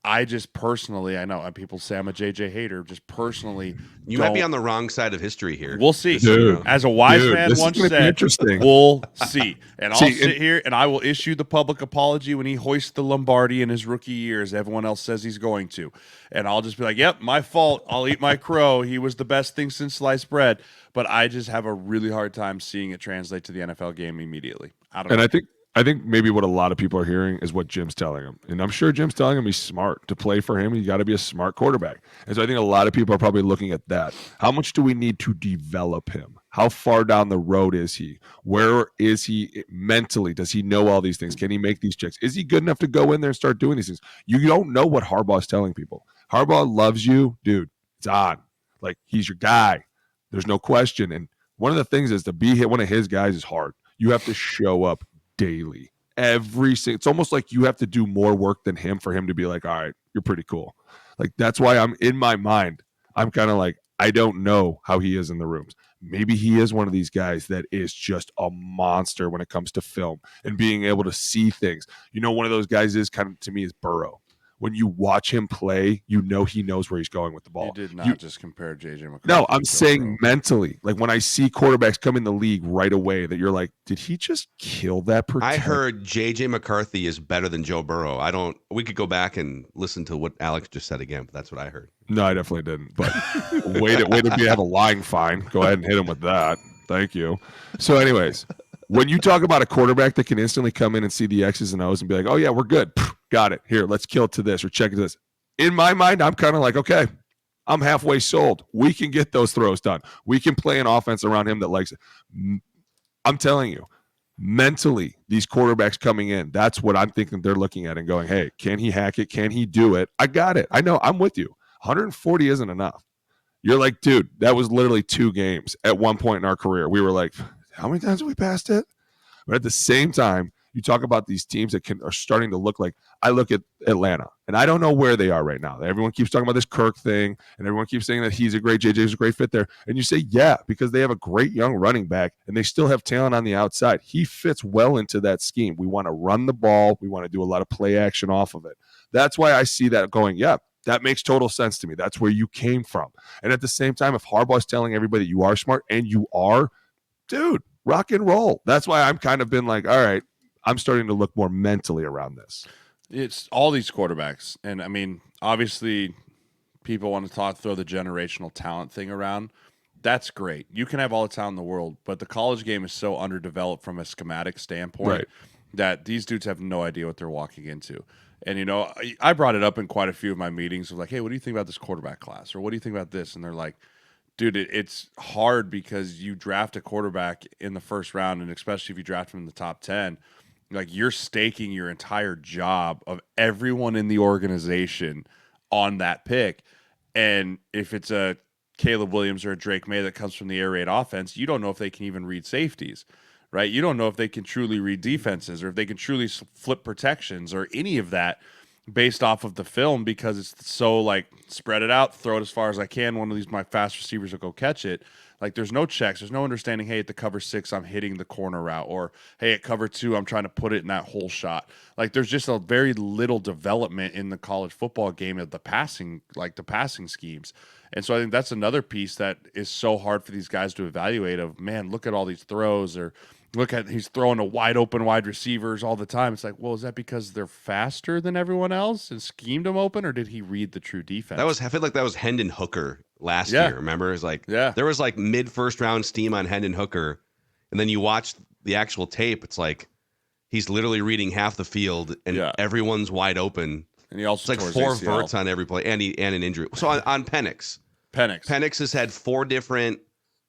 [SPEAKER 4] I just personally, I know people say I'm a JJ hater. Just personally,
[SPEAKER 2] You might be on the wrong side of history here.
[SPEAKER 4] We'll see.
[SPEAKER 2] Just so you know.
[SPEAKER 4] As a wise man
[SPEAKER 3] this
[SPEAKER 4] once
[SPEAKER 3] is gonna be
[SPEAKER 4] said,
[SPEAKER 3] interesting.
[SPEAKER 4] we'll see. And I'll
[SPEAKER 3] See,
[SPEAKER 4] sit here and I will issue the public apology when he hoists the Lombardi in his rookie year, as everyone else says he's going to. And I'll just be like, yep, my fault. I'll eat my crow. He was the best thing since sliced bread. But I just have a really hard time seeing it translate to the NFL game immediately. I don't know.
[SPEAKER 3] And I think maybe what a lot of people are hearing is what Jim's telling him. And I'm sure Jim's telling him he's smart. To play for him, you got to be a smart quarterback. And so I think a lot of people are probably looking at that. How much do we need to develop him? How far down the road is he? Where is he mentally? Does he know all these things? Can he make these checks? Is he good enough to go in there and start doing these things? You don't know what Harbaugh's telling people. Harbaugh loves you, dude. It's on. Like, he's your guy. There's no question. And one of the things is to be one of his guys is hard. You have to show up daily. It's almost like you have to do more work than him for him to be like, all right, you're pretty cool. Like, that's why I'm in my mind, I'm kind of like, I don't know how he is in the rooms. Maybe he is one of these guys that is just a monster when it comes to film and being able to see things. You know, one of those guys is kind of, to me, is Burrow. When you watch him play, you know he knows where he's going with the ball.
[SPEAKER 4] You did not just compare J.J. McCarthy.
[SPEAKER 3] No, I'm saying mentally. Like, when I see quarterbacks come in the league right away, that you're like, did he just kill that person?
[SPEAKER 2] I heard J.J. McCarthy is better than Joe Burrow. We could go back and listen to what Alex just said again, but that's what I heard.
[SPEAKER 3] No, I definitely didn't. But way to have a lying fine. Go ahead and hit him with that. Thank you. So anyways, when you talk about a quarterback that can instantly come in and see the X's and O's and be like, oh, yeah, we're good. Got it. Here, let's kill it to this or check it to this. In my mind, I'm kind of like, okay, I'm halfway sold. We can get those throws done. We can play an offense around him that likes it. I'm telling you, mentally, these quarterbacks coming in, that's what I'm thinking they're looking at and going, hey, can he hack it? Can he do it? I got it. I know. I'm with you. 140 isn't enough. You're like, dude, that was literally 2 games at one point in our career. We were like, how many times have we passed it? But at the same time, you talk about these teams that are starting to look like, I look at Atlanta, and I don't know where they are right now. Everyone keeps talking about this Kirk thing, and everyone keeps saying that JJ's a great fit there. And you say, yeah, because they have a great young running back, and they still have talent on the outside. He fits well into that scheme. We want to run the ball. We want to do a lot of play action off of it. That's why I see that going, yeah, that makes total sense to me. That's where you came from. And at the same time, if Harbaugh's telling everybody that you are smart, and you are, dude, rock and roll. That's why I'm kind of been like, all right, I'm starting to look more mentally around this.
[SPEAKER 4] It's all these quarterbacks. And I mean, obviously people want to throw the generational talent thing around. That's great. You can have all the talent in the world, but the college game is so underdeveloped from a schematic standpoint that these dudes have no idea what they're walking into. And, you know, I brought it up in quite a few of my meetings of like, hey, what do you think about this quarterback class? Or what do you think about this? And they're like, dude, it's hard because you draft a quarterback in the first round, and especially if you draft him in the top 10, like, you're staking your entire job of everyone in the organization on that pick. And if it's a Caleb Williams or a Drake May that comes from the air raid offense, you don't know if they can even read safeties, right? You don't know if they can truly read defenses or if they can truly flip protections or any of that based off of the film, because it's so like, spread it out, throw it as far as I can. One of these, my fast receivers will go catch it. Like, there's no checks. There's no understanding, hey, at the cover 6, I'm hitting the corner route. Or, hey, at cover 2, I'm trying to put it in that hole shot. Like, there's just a very little development in the college football game of the passing schemes. And so I think that's another piece that is so hard for these guys to evaluate of, man, look at all these throws, or look at, he's throwing a wide open wide receivers all the time. It's like, well, is that because they're faster than everyone else and schemed them open, or did he read the true defense?
[SPEAKER 2] I feel like that was Hendon Hooker last year. Remember? It's like, there was like mid first round steam on Hendon Hooker. And then you watch the actual tape. It's like, he's literally reading half the field and everyone's wide open.
[SPEAKER 4] And he also,
[SPEAKER 2] it's like 4 verts on every play and an injury. So on Penix has had 4 different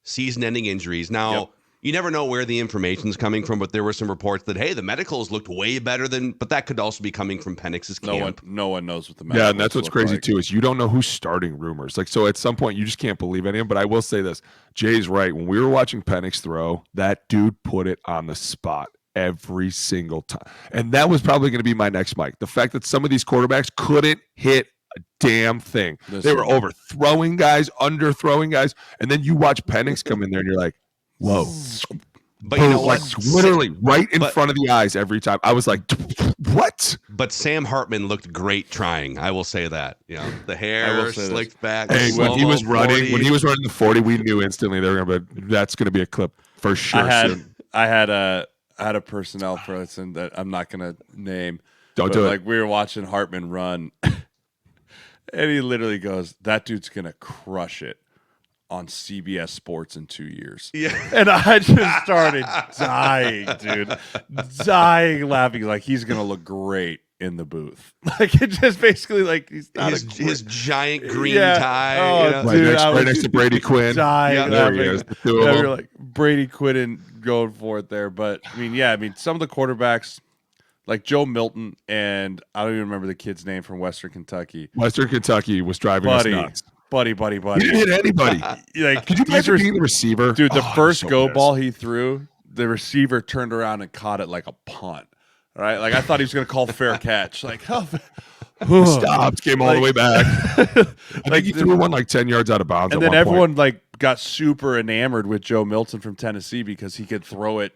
[SPEAKER 2] season-ending injuries. Now, you never know where the information's coming from, but there were some reports that, hey, the medicals looked way better than, but that could also be coming from Penix's camp.
[SPEAKER 4] No one knows what the medicals.
[SPEAKER 3] Yeah, and that's what's crazy too, is you don't know who's starting rumors. Like, so at some point you just can't believe any of them. But I will say this, Jay's right. When we were watching Penix throw, that dude put it on the spot every single time. And that was probably going to be my next mic. The fact that some of these quarterbacks couldn't hit a damn thing. They were overthrowing guys, underthrowing guys. And then you watch Penix come in there and you're like, whoa,
[SPEAKER 2] But you know what?
[SPEAKER 3] Literally right in front of the eyes every time. I was like, what?
[SPEAKER 2] But Sam Hartman looked great trying. I will say that. You know, the hair slicked back.
[SPEAKER 3] Hey, when he was running the 40, we knew instantly they were going to. That's going to be a clip for sure.
[SPEAKER 4] I had a personnel person that I'm not going to name.
[SPEAKER 3] Don't do it.
[SPEAKER 4] Like we were watching Hartman run, and he literally goes, "That dude's going to crush it on CBS Sports in 2 years."
[SPEAKER 2] Yeah.
[SPEAKER 4] And I just started dying, dude. Dying laughing. Like, he's going to look great in the booth. Like, it just basically, like, he's not
[SPEAKER 2] his giant green tie.
[SPEAKER 4] Oh,
[SPEAKER 2] you know?
[SPEAKER 4] dude,
[SPEAKER 3] right next to Brady Quinn.
[SPEAKER 4] Dying
[SPEAKER 3] there he is. The two of them.
[SPEAKER 4] You're like, Brady Quinn going for it there. But, I mean, some of the quarterbacks, like Joe Milton, and I don't even remember the kid's name from Western Kentucky.
[SPEAKER 3] Western Kentucky was driving us nuts.
[SPEAKER 4] Buddy.
[SPEAKER 3] He didn't hit anybody.
[SPEAKER 4] Like,
[SPEAKER 3] could you imagine being the receiver?
[SPEAKER 4] Dude, the first
[SPEAKER 3] so
[SPEAKER 4] go
[SPEAKER 3] pissed.
[SPEAKER 4] ball he threw, the receiver turned around and caught it like a punt. All right? Like, I thought he was going to call fair catch. Like,
[SPEAKER 3] stopped, came all the way back. I think he threw one like 10 yards out of bounds.
[SPEAKER 4] And then everyone like got super enamored with Joe Milton from Tennessee because he could throw it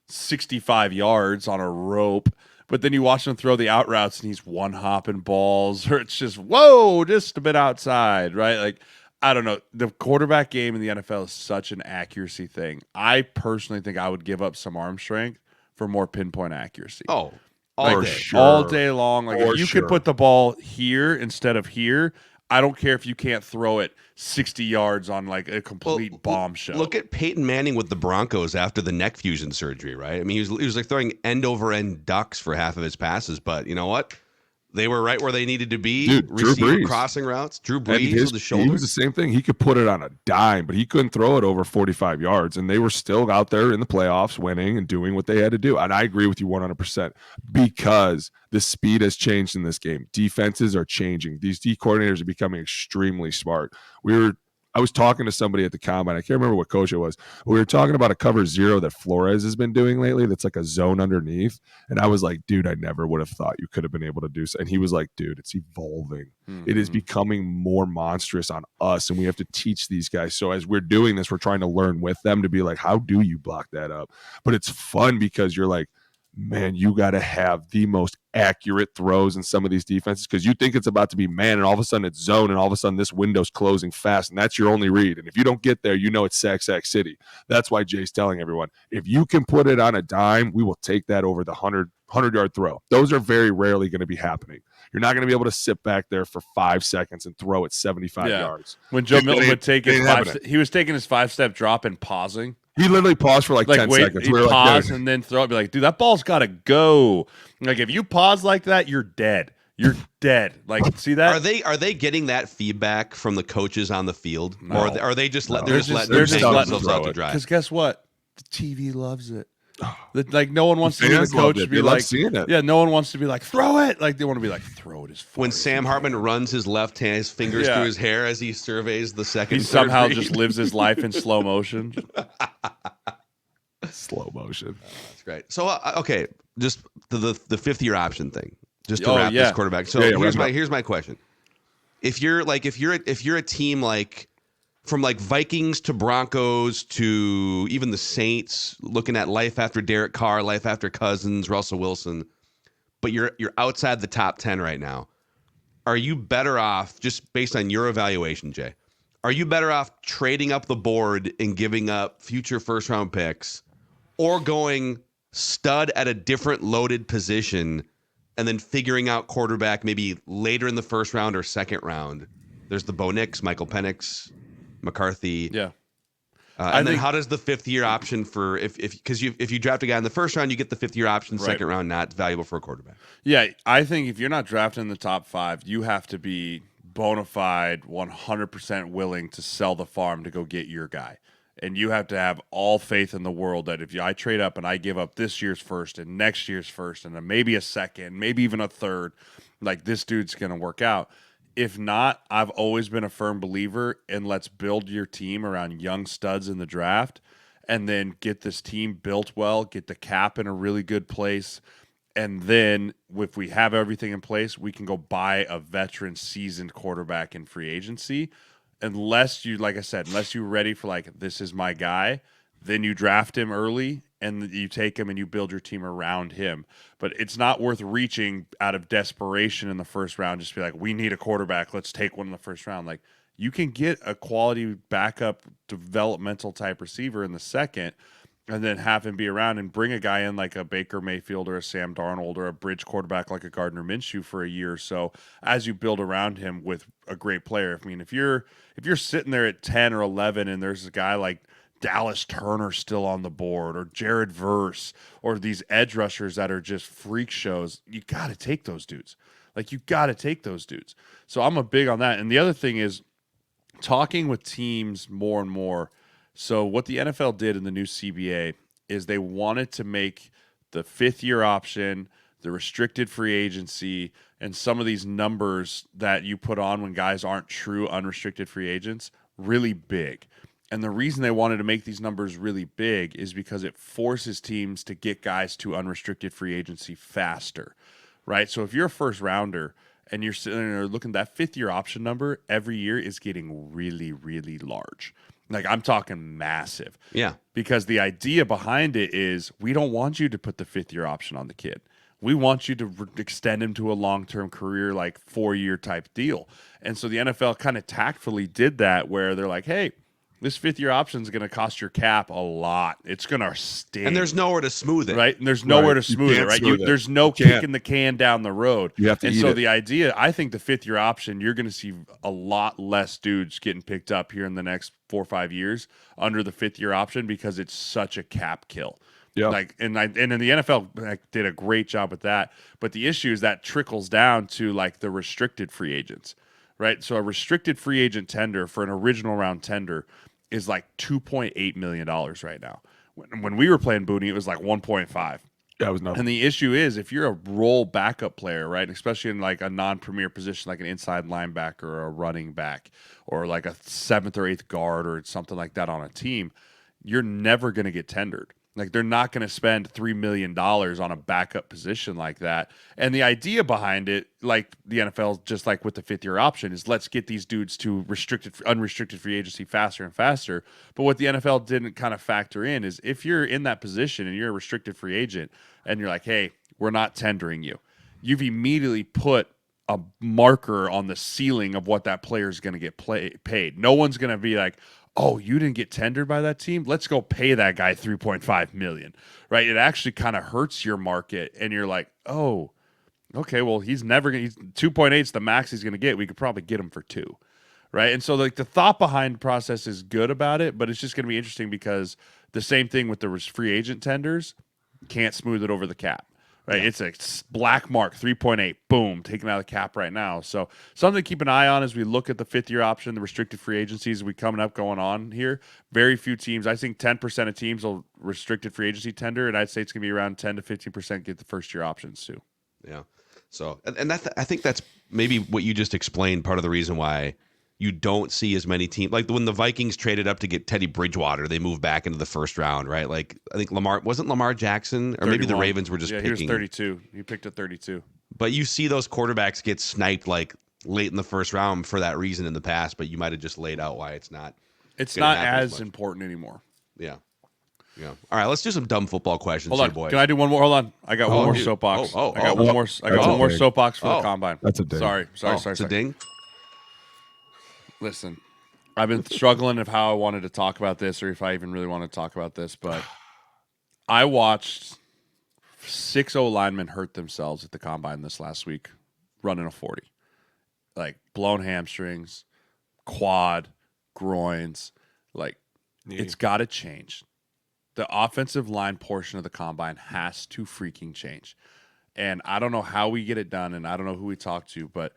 [SPEAKER 4] 65 yards on a rope. But then you watch him throw the out routes and he's one hopping balls, or it's just, whoa, just a bit outside, right? Like, I don't know. The quarterback game in the NFL is such an accuracy thing. I personally think I would give up some arm strength for more pinpoint accuracy.
[SPEAKER 2] Oh,
[SPEAKER 4] all day long. Like, if you could put the ball here instead of here, I don't care if you can't throw it 60 yards on like a complete bombshell.
[SPEAKER 2] Look at Peyton Manning with the Broncos after the neck fusion surgery, right? I mean, he was like throwing end over end ducks for half of his passes, but you know what? They were right where they needed to be.
[SPEAKER 3] Dude,
[SPEAKER 2] receiver crossing routes. Drew Brees with the shoulder.
[SPEAKER 3] He was the same thing. He could put it on a dime, but he couldn't throw it over 45 yards. And they were still out there in the playoffs winning and doing what they had to do. And I agree with you 100% because the speed has changed in this game. Defenses are changing. These D coordinators are becoming extremely smart. I was talking to somebody at the combine. I can't remember what coach it was. We were talking about a cover zero that Flores has been doing lately. That's like a zone underneath. And I was like, dude, I never would have thought you could have been able to do so. And he was like, dude, it's evolving. Mm-hmm. It is becoming more monstrous on us. And we have to teach these guys. So as we're doing this, we're trying to learn with them to be like, how do you block that up? But it's fun because you're like, man, you got to have the most accurate throws in some of these defenses because you think it's about to be man, and all of a sudden it's zone, and all of a sudden this window's closing fast, and that's your only read. And if you don't get there, you know it's sack city. That's why Jay's telling everyone, if you can put it on a dime, we will take that over the 100-yard throw. Those are very rarely going to be happening. You're not going to be able to sit back there for 5 seconds and throw it 75 yards.
[SPEAKER 4] When Joe Milton would take he was taking his 5-step drop and pausing.
[SPEAKER 3] He literally paused for like 10 seconds.
[SPEAKER 4] He paused and then throw it. Be like, dude, that ball's got to go. Like, if you pause like that, you're dead. You're dead. Like, see that?
[SPEAKER 2] Are they getting that feedback from the coaches on the field, or are they just letting themselves out to dry?
[SPEAKER 4] Because guess what? The TV loves it. Like, no one wants to be the coach to be like, seeing it. Yeah, no one wants to be like, throw it. Like, they want to be like, throw it as far.
[SPEAKER 2] When Sam Hartman runs his left hand, his fingers through his hair as he surveys the second.
[SPEAKER 4] He somehow just lives his life in slow motion.
[SPEAKER 3] Slow motion.
[SPEAKER 2] That's great. So okay, just the fifth year option thing. Just to wrap this quarterback. So here's my question. If you're a team like from like Vikings to Broncos to even the Saints, looking at life after Derek Carr, life after Cousins, Russell Wilson, but you're outside the top 10 right now, are you better off, just based on your evaluation, Jay, are you better off trading up the board and giving up future first round picks, or going stud at a different loaded position and then figuring out quarterback maybe later in the first round or second round? There's the Bo Nix, Michael Penix, McCarthy.
[SPEAKER 4] Yeah.
[SPEAKER 2] And then how does the fifth year option for if you draft a guy in the first round, you get the fifth year option, second round not valuable for a quarterback?
[SPEAKER 4] Yeah, I think if you're not drafting in the top 5, you have to be bona fide 100% willing to sell the farm to go get your guy. And you have to have all faith in the world that if I trade up and I give up this year's first and next year's first and then maybe a second, maybe even a third, like, this dude's going to work out. If not, I've always been a firm believer in let's build your team around young studs in the draft and then get this team built well, get the cap in a really good place. And then if we have everything in place, we can go buy a veteran seasoned quarterback in free agency. Unless you, like I said, unless you're ready for like, this is my guy, then you draft him early and you take him and you build your team around him. But it's not worth reaching out of desperation in the first round. Just be like, we need a quarterback. Let's take one in the first round. Like, you can get a quality backup developmental type receiver in the second, and then have him be around and bring a guy in like a Baker Mayfield or a Sam Darnold or a bridge quarterback like a Gardner Minshew for a year or so as you build around him with a great player. I mean, if you're sitting there at 10 or 11 and there's a guy like Dallas Turner still on the board, or Jared Verse, or these edge rushers that are just freak shows, you got to take those dudes. Like, you got to take those dudes. So I'm a big on that. And the other thing is talking with teams more and more. So what the NFL did in the new CBA is they wanted to make the 5th-year option, the restricted free agency, and some of these numbers that you put on when guys aren't true unrestricted free agents really big. And the reason they wanted to make these numbers really big is because it forces teams to get guys to unrestricted free agency faster, right? So if you're a first rounder and you're sitting there looking, that 5th-year option number every year is getting really, really large. Like, I'm talking massive.
[SPEAKER 2] Yeah.
[SPEAKER 4] Because the idea behind it is we don't want you to put the 5th-year option on the kid. We want you to extend him to a long-term career, like 4-year type deal. And so the NFL kind of tactfully did that, where they're like, hey, this 5th-year option is going to cost your cap a lot. It's going to sting.
[SPEAKER 2] And there's nowhere to smooth it.
[SPEAKER 4] Right? And there's nowhere to smooth it, right? There's no kicking the can down the road.
[SPEAKER 3] You have to eat it.
[SPEAKER 4] The idea, I think the 5th-year option, you're going to see a lot less dudes getting picked up here in the next 4 or 5 years under the 5th-year option, because it's such a cap kill.
[SPEAKER 3] Yeah.
[SPEAKER 4] And then the NFL did a great job with that. But the issue is that trickles down to like the restricted free agents, right? So a restricted free agent tender for an original round tender is like $2.8 million right now. When we were playing Boone, it was like 1.5.
[SPEAKER 3] Yeah, it was nothing.
[SPEAKER 4] And the issue is, if you're a role backup player, right, especially in like a non-premier position like an inside linebacker or a running back or like a 7th or 8th guard or something like that on a team, you're never going to get tendered. Like, they're not going to spend $3 million on a backup position like that. And the idea behind it, like the NFL, just like with the 5th-year option, is let's get these dudes to unrestricted free agency faster and faster. But what the NFL didn't kind of factor in is, if you're in that position and you're a restricted free agent and you're like, hey, we're not tendering you, you've immediately put a marker on the ceiling of what that player is going to get paid. No one's going to be like, oh, you didn't get tendered by that team? Let's go pay that guy $3.5 million, right? It actually kind of hurts your market, and you're like, oh, okay, well, he's 2.8 is the max he's going to get. We could probably get him for 2, right? And so like the thought behind the process is good about it, but it's just going to be interesting because the same thing with the free agent tenders, can't smooth it over the cap. Right, yeah. It's a black mark, 3.8, boom, taken out of the cap right now. So something to keep an eye on as we look at the 5th-year option, the restricted free agencies going on here. Very few teams. I think 10% of teams will restricted free agency tender, and I'd say it's going to be around 10 to 15% get the first-year options too.
[SPEAKER 2] Yeah. So, and I think that's maybe what you just explained, part of the reason why you don't see as many teams. Like when the Vikings traded up to get Teddy Bridgewater, they moved back into the first round, right? Like, I think wasn't Lamar Jackson, or 31. Maybe the Ravens were just picking.
[SPEAKER 4] He was 32. He picked at 32.
[SPEAKER 2] But you see those quarterbacks get sniped like late in the first round for that reason in the past, but you might have just laid out why it's not.
[SPEAKER 4] It's not as important anymore.
[SPEAKER 2] Yeah. Yeah. All right, let's do some dumb football questions.
[SPEAKER 4] Hold on.
[SPEAKER 2] Here, boys.
[SPEAKER 4] Can I do one more? Hold on. I got one more soapbox. I got one more. I got one more soapbox for the combine.
[SPEAKER 3] That's a ding.
[SPEAKER 4] Sorry.
[SPEAKER 2] It's a ding.
[SPEAKER 4] Listen, I've been struggling of how I wanted to talk about this, or if I even really want to talk about this, but I watched 6 linemen hurt themselves at the combine this last week running a 40. Like blown hamstrings, quad, groins. Like, it's got to change. The offensive line portion of the combine has to freaking change. And I don't know how we get it done, and I don't know who we talk to, but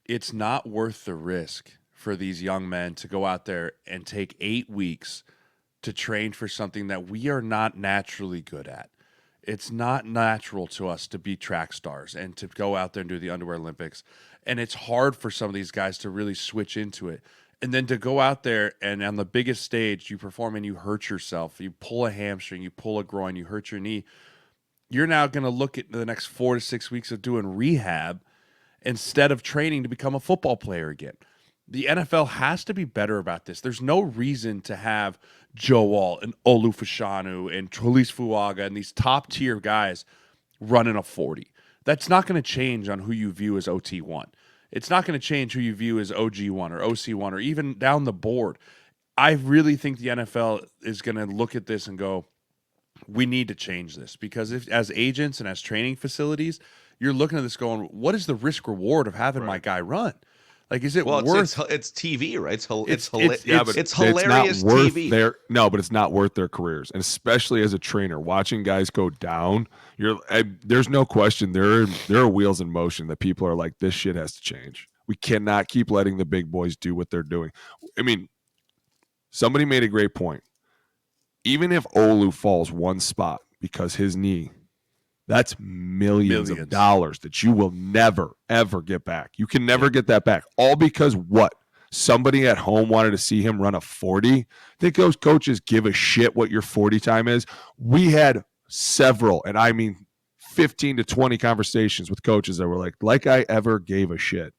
[SPEAKER 4] it's not worth the risk for these young men to go out there and take 8 weeks to train for something that we are not naturally good at. It's not natural to us to be track stars and to go out there and do the Underwear Olympics. And it's hard for some of these guys to really switch into it. And then to go out there and on the biggest stage, you perform and you hurt yourself. You pull a hamstring, you pull a groin, you hurt your knee. You're now going to look at the next 4 to 6 weeks of doing rehab instead of training to become a football player again. The NFL has to be better about this. There's no reason to have Joe Alt and Olu Fashanu and Trelise Fuaga and these top tier guys running a 40. That's not going to change on who you view as OT1. It's not going to change who you view as OG1 or OC1 or even down the board. I really think the NFL is going to look at this and go, we need to change this, because if as agents and as training facilities, you're looking at this going, what is the risk reward of having my guy run? Like, is it worth?
[SPEAKER 2] It's TV, right? It's hilarious
[SPEAKER 3] it's not worth
[SPEAKER 2] TV.
[SPEAKER 3] But it's not worth their careers, and especially as a trainer, watching guys go down. There's no question there are wheels in motion that people are like, this shit has to change. We cannot keep letting the big boys do what they're doing. I mean, somebody made a great point. Even if Olu falls one spot because his knee, that's millions of dollars that you will never, ever get back. You can never get that back. All because what? Somebody at home wanted to see him run a 40. Think those coaches give a shit what your 40 time is? We had several, and I mean 15 to 20 conversations with coaches that were like I ever gave a shit.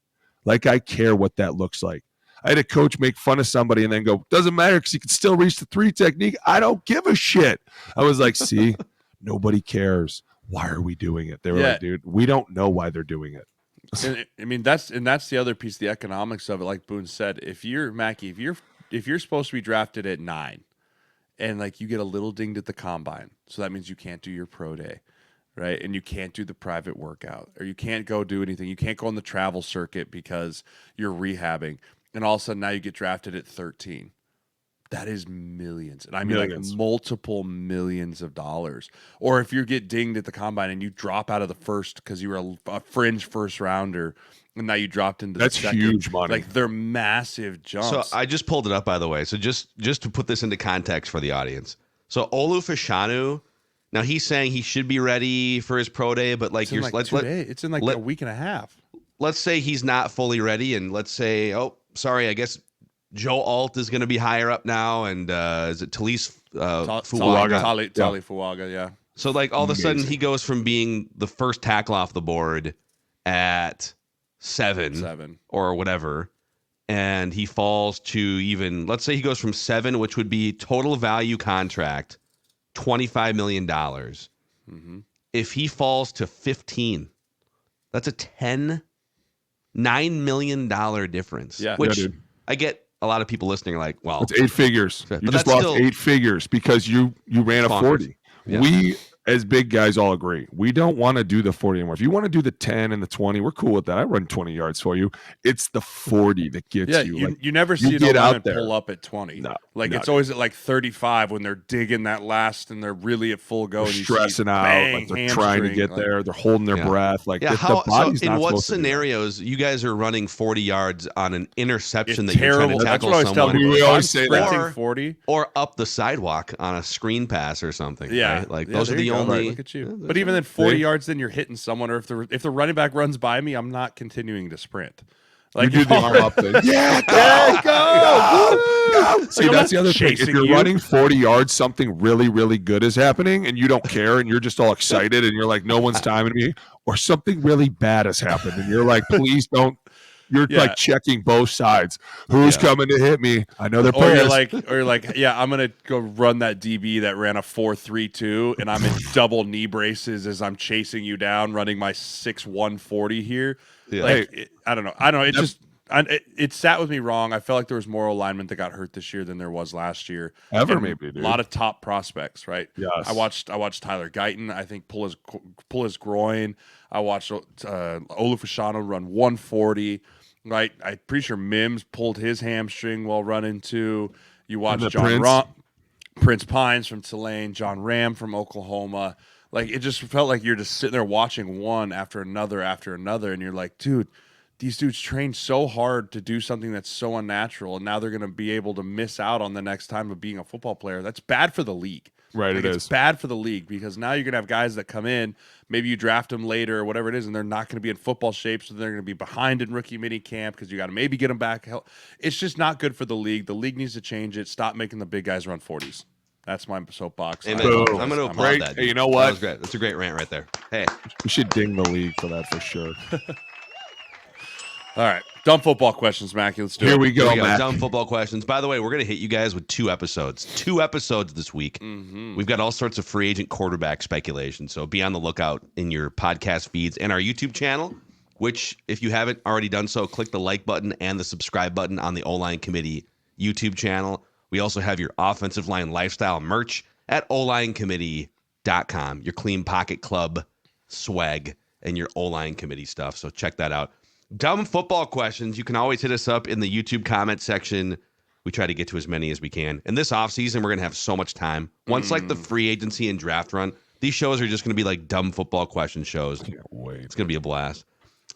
[SPEAKER 3] Like I care what that looks like. I had a coach make fun of somebody and then go, doesn't matter because he can still reach the 3 technique. I don't give a shit. I was like, see, nobody cares. Why are we doing it? They were like, dude, we don't know why they're doing it.
[SPEAKER 4] And, I mean, that's the other piece, the economics of it. Like Boone said, if you're supposed to be drafted at 9 and like you get a little dinged at the combine, so that means you can't do your pro day, right? And you can't do the private workout, or you can't go do anything. You can't go on the travel circuit because you're rehabbing. And all of a sudden now you get drafted at 13. That is millions. And I mean like multiple millions of dollars. Or if you get dinged at the combine and you drop out of the first because you were a fringe first rounder and now you dropped into the second.
[SPEAKER 3] That's huge money.
[SPEAKER 4] Like they're massive jumps.
[SPEAKER 2] So I just pulled it up, by the way. So just to put this into context for the audience. So Olu Fashanu, now he's saying he should be ready for his pro day, but like
[SPEAKER 4] it's in like a week and a half.
[SPEAKER 2] Let's say he's not fully ready, and let's say, sorry, I guess Joe Alt is going to be higher up now, and is it Talise Fuaga?
[SPEAKER 4] Tali Fuaga, yeah.
[SPEAKER 2] So like all of a sudden he goes from being the first tackle off the board at 7 or whatever, and he falls to even, let's say he goes from 7, which would be total value contract, $25 million. Mm-hmm. If he falls to 15, that's a $9 million difference.
[SPEAKER 4] Yeah.
[SPEAKER 2] Which I get a lot of people listening are like, well,
[SPEAKER 3] it's 8 figures. You just lost 8 figures because you ran a 40. Yeah. We, as big guys, all agree. We don't want to do the 40 anymore. If you want to do the 10 and the 20, we're cool with that. I run 20 yards for you. It's the 40 that gets you.
[SPEAKER 4] Like, you never see an lineman pull up at 20. No, it's always at like 35 when they're digging that last and they're really at full go.
[SPEAKER 3] They're stressing out. Like they're trying to get there. They're holding their breath. Like
[SPEAKER 2] in what scenarios you guys are running 40 yards on an interception that you're trying to tackle someone?
[SPEAKER 3] We always say
[SPEAKER 4] that. 40
[SPEAKER 2] or up the sidewalk on a screen pass or something.
[SPEAKER 4] Yeah,
[SPEAKER 2] right? Like those are the only.
[SPEAKER 4] Look at you. But even then, 40 yards, then you're hitting someone. Or if the running back runs by me, I'm not continuing to sprint. Like
[SPEAKER 3] you do the arm up thing. Yeah, go. See, that's the other thing. If you're running 40 yards, something really, really good is happening, and you don't care, and you're just all excited, and you're like, no one's timing me, or something really bad has happened, and you're like, please don't. You're like checking both sides. Who's coming to hit me? I know they're playing.
[SPEAKER 4] Or you're like, yeah, I'm gonna go run that DB that ran a 4.32, and I'm in double knee braces as I'm chasing you down, running my 6.1 40 here. Yeah. Like, I don't know. It sat with me wrong. I felt like there was more alignment that got hurt this year than there was last year.
[SPEAKER 3] Maybe, dude.
[SPEAKER 4] A lot of top prospects, right?
[SPEAKER 3] Yes.
[SPEAKER 4] I watched Tyler Guyton, I think, pull his groin. I watched Olu Fashanu run 140. Right, I'm pretty sure Mims pulled his hamstring while running too. You watched Prince Pines from Tulane, John Ram from Oklahoma. Like, it just felt like you're just sitting there watching one after another, and you're like, dude, these dudes trained so hard to do something that's so unnatural, and now they're going to be able to miss out on the next time of being a football player. That's bad for the league.
[SPEAKER 3] Right,
[SPEAKER 4] It's bad for the league because now you're going to have guys that come in, maybe you draft them later or whatever it is, and they're not going to be in football shape, so they're going to be behind in rookie mini camp because you got to maybe get them back. It's just not good for the league. The league needs to change it. Stop making the big guys run 40s. That's my soapbox.
[SPEAKER 2] I'm going to applaud that.
[SPEAKER 3] Hey, you know what?
[SPEAKER 2] That was great. That's a great rant right there. Hey,
[SPEAKER 3] we should ding the league for that for sure.
[SPEAKER 4] All right. Dumb football questions, Mackie. Let's do it.
[SPEAKER 3] Here we go, Matt.
[SPEAKER 2] Dumb football questions. By the way, we're going to hit you guys with 2 episodes. 2 episodes this week. We've got all sorts of free agent quarterback speculation. So be on the lookout in your podcast feeds and our YouTube channel, which, if you haven't already done so, click the like button and the subscribe button on the O-Line Committee YouTube channel. We also have your offensive line lifestyle merch at olinecommittee.com, your Clean Pocket Club swag and your O-Line Committee stuff. So check that out. Dumb football questions. You can always hit us up in the YouTube comment section. We try to get to as many as we can. And this offseason, we're going to have so much time. Once like the free agency and draft run, these shows are just going to be like dumb football question shows.
[SPEAKER 3] Can't wait.
[SPEAKER 2] It's going to be a blast.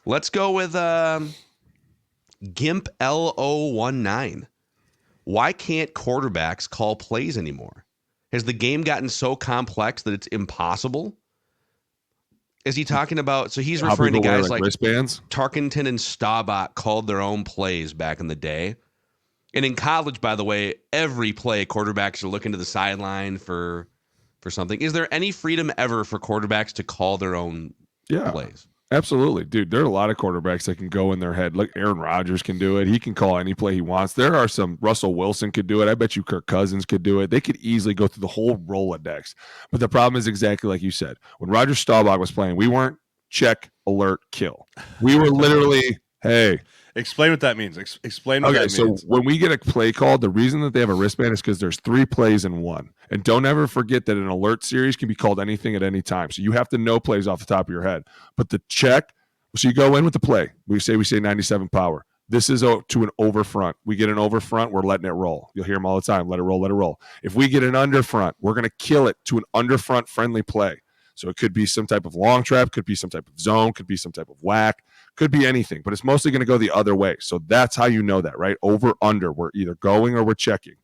[SPEAKER 2] Let's go with Gimp LO19. Why can't quarterbacks call plays anymore? Has the game gotten so complex that it's impossible? Is he talking about, so he's referring to guys like
[SPEAKER 3] wristbands?
[SPEAKER 2] Tarkenton and Staubach called their own plays back in the day. And in college, by the way, every play quarterbacks are looking to the sideline for something. Is there any freedom ever for quarterbacks to call their own plays?
[SPEAKER 3] Absolutely, dude. There are a lot of quarterbacks that can go in their head. Like Aaron Rodgers can do it. He can call any play he wants. There are some, Russell Wilson could do it. I bet you Kirk Cousins could do it. They could easily go through the whole Rolodex. But the problem is exactly like you said. When Roger Staubach was playing, we weren't check, alert, kill. We were literally, hey.
[SPEAKER 4] Explain what that means. Explain what that means.
[SPEAKER 3] Okay, so when we get a play called, the reason that they have a wristband is because there's 3 plays in one. And don't ever forget that an alert series can be called anything at any time. So you have to know plays off the top of your head. But the check, so you go in with the play. We say 97 power. This is to an over front. We get an over front, we're letting it roll. You'll hear them all the time. Let it roll, let it roll. If we get an under front, we're going to kill it to an under front friendly play. So it could be some type of long trap, could be some type of zone, could be some type of whack, could be anything, but it's mostly going to go the other way. So that's how you know that, right? Over, under, we're either going or we're checking.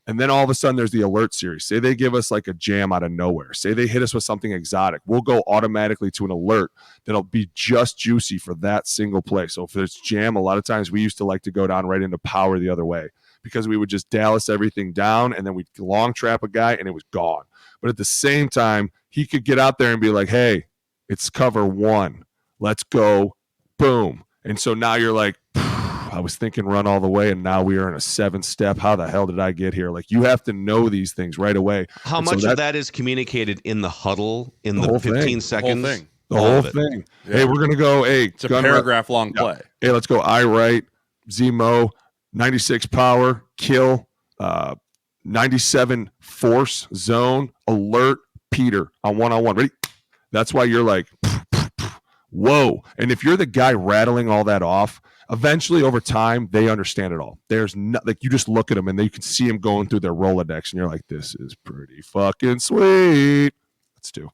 [SPEAKER 3] And then all of a sudden there's the alert series. Say they give us like a jam out of nowhere. Say they hit us with something exotic. We'll go automatically to an alert that'll be just juicy for that single play. So if there's jam, a lot of times we used to like to go down right into power the other way because we would just Dallas everything down and then we'd long trap a guy and it was gone. But at the same time, he could get out there and be like, hey, it's cover 1. Let's go. Boom. And so now you're like, I was thinking run all the way, and now we are in a 7-step. How the hell did I get here? Like, you have to know these things right away.
[SPEAKER 2] How much of that is communicated in the huddle in the 15 seconds?
[SPEAKER 3] The whole thing. Yeah. Hey, we're going to go,
[SPEAKER 4] it's a paragraph-long play.
[SPEAKER 3] Hey, let's go I right, Zemo, 96 power, kill, 97 force, zone, alert, Peter on one-on-one. Ready? That's why you're like, whoa. And if you're the guy rattling all that off, eventually over time, they understand it all. There's no, like, you just look at them and you can see them going through their Rolodex and you're like, this is pretty fucking sweet. That's 2.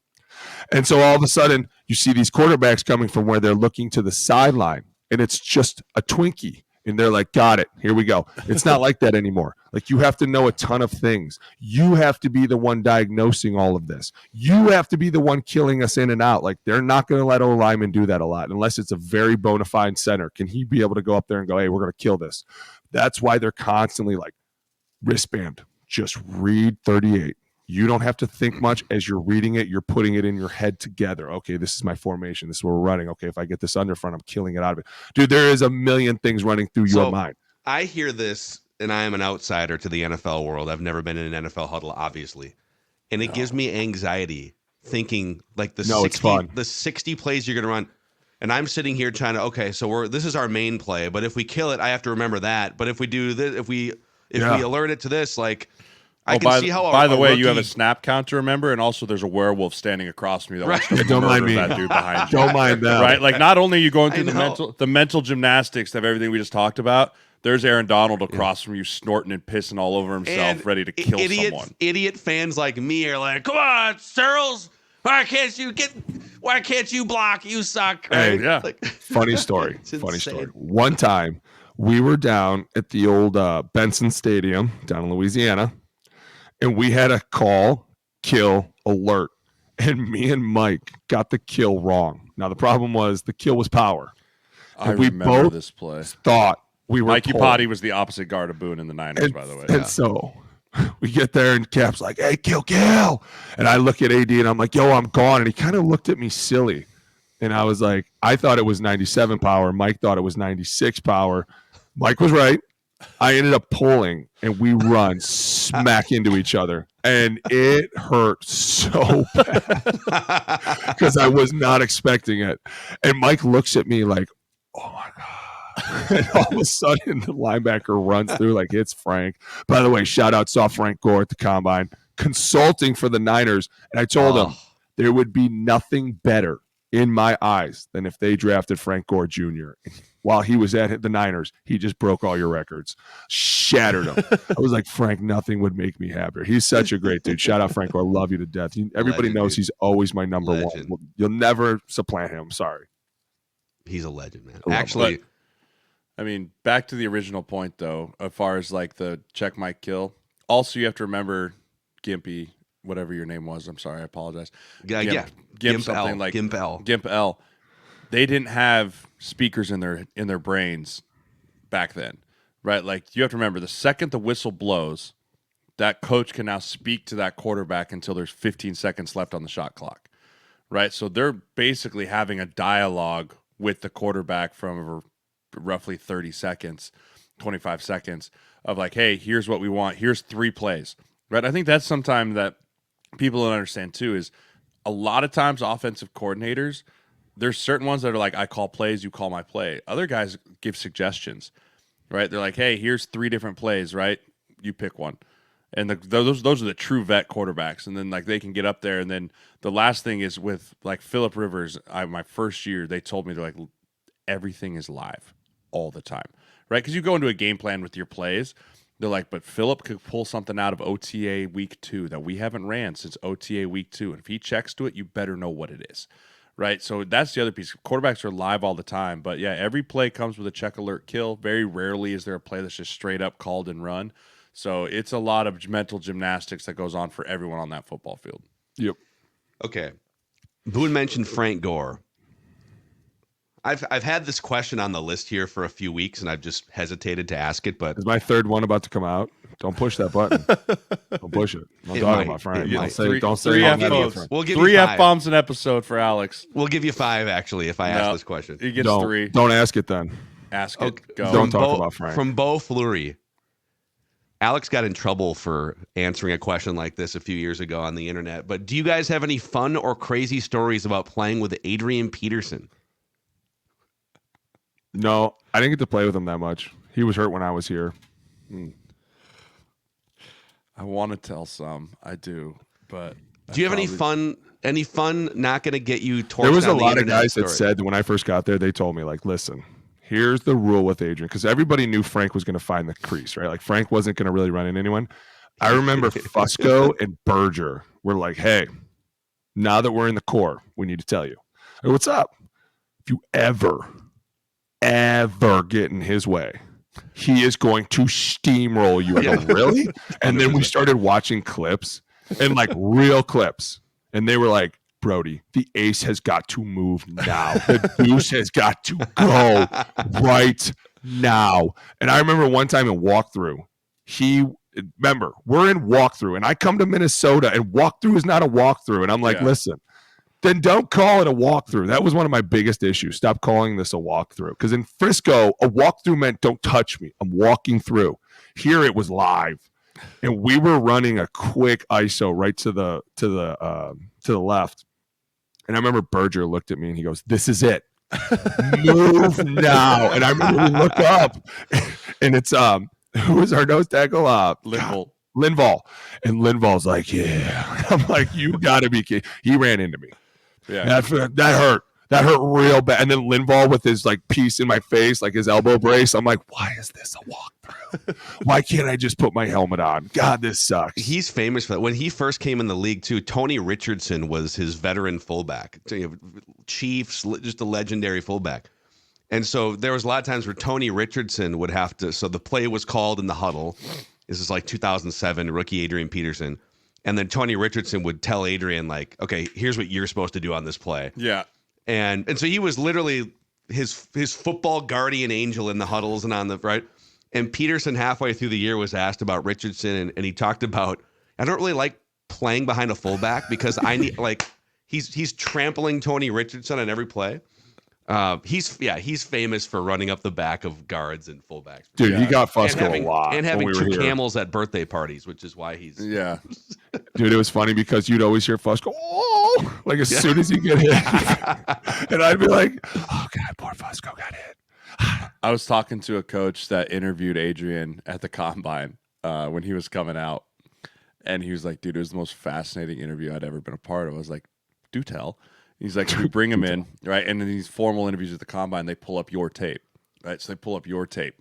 [SPEAKER 3] And so all of a sudden you see these quarterbacks coming from where they're looking to the sideline and it's just a Twinkie. And they're like, got it. Here we go. It's not like that anymore. Like, you have to know a ton of things. You have to be the one diagnosing all of this. You have to be the one killing us in and out. Like, they're not going to let O-linemen do that a lot unless it's a very bona fide center. Can he be able to go up there and go, hey, we're going to kill this? That's why they're constantly like, wristband, just read 38. You don't have to think much as you're reading it. You're putting it in your head together. Okay, this is my formation. This is where we're running. Okay, if I get this under front, I'm killing it out of it. Dude, there is a million things running through your mind.
[SPEAKER 2] I hear this, and I am an outsider to the NFL world. I've never been in an NFL huddle, obviously. And it gives me anxiety thinking like the 60 plays you're going to run. And I'm sitting here trying to, okay, so this is our main play. But if we kill it, I have to remember that. But if we do this, if we alert it to this, like, I can see how.
[SPEAKER 4] By the way, you have a snap count to remember, and also there's a werewolf standing across from you that wants to murder that dude behind you.
[SPEAKER 3] Don't mind that,
[SPEAKER 4] right? Like, not only are you going through the mental gymnastics of everything we just talked about, there's Aaron Donald across from you, snorting and pissing all over himself, and ready to kill someone.
[SPEAKER 2] Idiot fans like me are like, "Come on, Sirles, why can't you block? You suck."
[SPEAKER 3] Right?
[SPEAKER 4] Hey, yeah.
[SPEAKER 2] Like,
[SPEAKER 3] funny story. Funny story. One time, we were down at the old Benson Stadium down in Louisiana. And we had a call, kill, alert. And me and Mike got the kill wrong. Now, the problem was the kill was power.
[SPEAKER 4] And we remember this play.
[SPEAKER 3] Thought we were
[SPEAKER 4] Mikey Potty was the opposite guard of Boone in the Niners, by the way.
[SPEAKER 3] And so we get there and Cap's like, hey, kill. And I look at AD and I'm like, yo, I'm gone. And he kind of looked at me silly. And I was like, I thought it was 97 power. Mike thought it was 96 power. Mike was right. I ended up pulling, and we run smack into each other. And it hurt so bad because I was not expecting it. And Mike looks at me like, oh, my God. And all of a sudden, the linebacker runs through like it's Frank. By the way, shout out, saw Frank Gore at the Combine, consulting for the Niners. And I told him there would be nothing better in my eyes than if they drafted Frank Gore Jr. While he was at the Niners, he just broke all your records, shattered them. I was like, Frank, nothing would make me happier. He's such a great dude. Shout out Frank Gore. Love you to death. Everybody knows he's always my number one. You'll never supplant him. Sorry.
[SPEAKER 2] He's a legend, man. Actually,
[SPEAKER 4] I mean, back to the original point, though, as far as like the check, Mike, kill. Also, you have to remember Gimpy, whatever your name was. I'm sorry. I apologize. Gimp something
[SPEAKER 2] L.
[SPEAKER 4] like
[SPEAKER 2] Gimp L.
[SPEAKER 4] Gimp L. They didn't have speakers in their brains back then, right? Like, you have to remember, the second the whistle blows, that coach can now speak to that quarterback until there's 15 seconds left on the shot clock, right? So they're basically having a dialogue with the quarterback from roughly 30 seconds, 25 seconds of like, hey, here's what we want. Here's 3 plays, right? I think that's sometimes that people don't understand too, is a lot of times offensive coordinators, there's certain ones that are like, I call plays, you call my play. Other guys give suggestions, right? They're like, hey, here's 3 different plays, right? You pick one. And those are the true vet quarterbacks. And then like they can get up there. And then the last thing is with like Phillip Rivers, my first year, they told me, they're like, everything is live all the time, right? Because you go into a game plan with your plays. They're like, but Phillip could pull something out of OTA week 2 that we haven't ran since OTA week 2. And if he checks to it, you better know what it is. Right, so that's the other piece. Quarterbacks are live all the time, but yeah, every play comes with a check, alert, kill. Very rarely is there a play that's just straight up called and run. So it's a lot of mental gymnastics that goes on for everyone on that football field.
[SPEAKER 3] Yep.
[SPEAKER 2] Okay. Boone mentioned Frank Gore. I've had this question on the list here for a few weeks, and I've just hesitated to ask it. But
[SPEAKER 3] is my third one about to come out? Don't push that button. Don't push it. I'm talking about Frank. Don't say
[SPEAKER 4] 3 F-bombs.
[SPEAKER 2] We'll give
[SPEAKER 4] 3
[SPEAKER 2] you 5.
[SPEAKER 4] F-bombs an episode for Alex.
[SPEAKER 2] We'll give you 5 actually if I ask this question.
[SPEAKER 4] He gets 3.
[SPEAKER 3] Don't ask it then.
[SPEAKER 4] Ask it. Go.
[SPEAKER 3] Don't talk about Frank.
[SPEAKER 2] From Bo Fleury. Alex got in trouble for answering a question like this a few years ago on the internet. But do you guys have any fun or crazy stories about playing with Adrian Peterson?
[SPEAKER 3] No, I didn't get to play with him that much. He was hurt when I was here.
[SPEAKER 4] I want to tell some. I do, but
[SPEAKER 2] do you have any fun? Any fun? Not going to get you torched.
[SPEAKER 3] There was a
[SPEAKER 2] on the
[SPEAKER 3] lot of
[SPEAKER 2] internet
[SPEAKER 3] guys that said when I first got there, they told me like, listen, here's the rule with Adrian, because everybody knew Frank was going to find the crease, right? Like Frank wasn't going to really run in anyone. I remember Fusco and Berger were like, hey, now that we're in the core, we need to tell you. Hey, what's up? If you ever get in his way, he is going to steamroll you. I go, really? And then we started watching clips and like real clips. And they were like, Brody, the ace has got to move now. The deuce has got to go right now. And I remember one time in walkthrough, remember, we're in walkthrough, and I come to Minnesota, and walkthrough is not a walkthrough. And I'm like, listen, then don't call it a walkthrough. That was one of my biggest issues. Stop calling this a walkthrough. Because in Frisco, a walkthrough meant don't touch me. I'm walking through. Here it was live. And we were running a quick ISO right to the left. And I remember Berger looked at me and he goes, this is it. Move now. And I remember we look up and it's who was our nose tackle? Linval. And Linval's like, yeah. I'm like, you gotta be kidding. He ran into me. Yeah. That hurt. That hurt real bad. And then Linval with his like piece in my face, like his elbow brace. I'm like, why is this a walkthrough? Why can't I just put my helmet on? God, this sucks.
[SPEAKER 2] He's famous for that. When he first came in the league too, Tony Richardson was his veteran fullback. Chiefs, just a legendary fullback. And so there was a lot of times where Tony Richardson would have to, so the play was called in the huddle. This is like 2007, rookie Adrian Peterson. And then Tony Richardson would tell Adrian like, okay, here's what you're supposed to do on this play.
[SPEAKER 4] Yeah.
[SPEAKER 2] And so he was literally his football guardian angel in the huddles and on the right. And Peterson halfway through the year was asked about Richardson, and he talked about, I don't really like playing behind a fullback because I need like He's trampling Tony Richardson on every play. He's famous for running up the back of guards and fullbacks.
[SPEAKER 3] Dude, he got Fusco a lot.
[SPEAKER 2] And having
[SPEAKER 3] when we
[SPEAKER 2] two
[SPEAKER 3] were
[SPEAKER 2] camels at birthday parties, which is why he's
[SPEAKER 4] Yeah.
[SPEAKER 3] Dude, it was funny because you'd always hear Fusco, oh, like as soon as he get hit. And I'd be like, oh God, poor Fusco got hit.
[SPEAKER 4] I was talking to a coach that interviewed Adrian at the combine when he was coming out. And he was like, dude, it was the most fascinating interview I'd ever been a part of. I was like, do tell. He's like, we bring him in, right? And in these formal interviews at the combine, they pull up your tape, right? So they pull up your tape.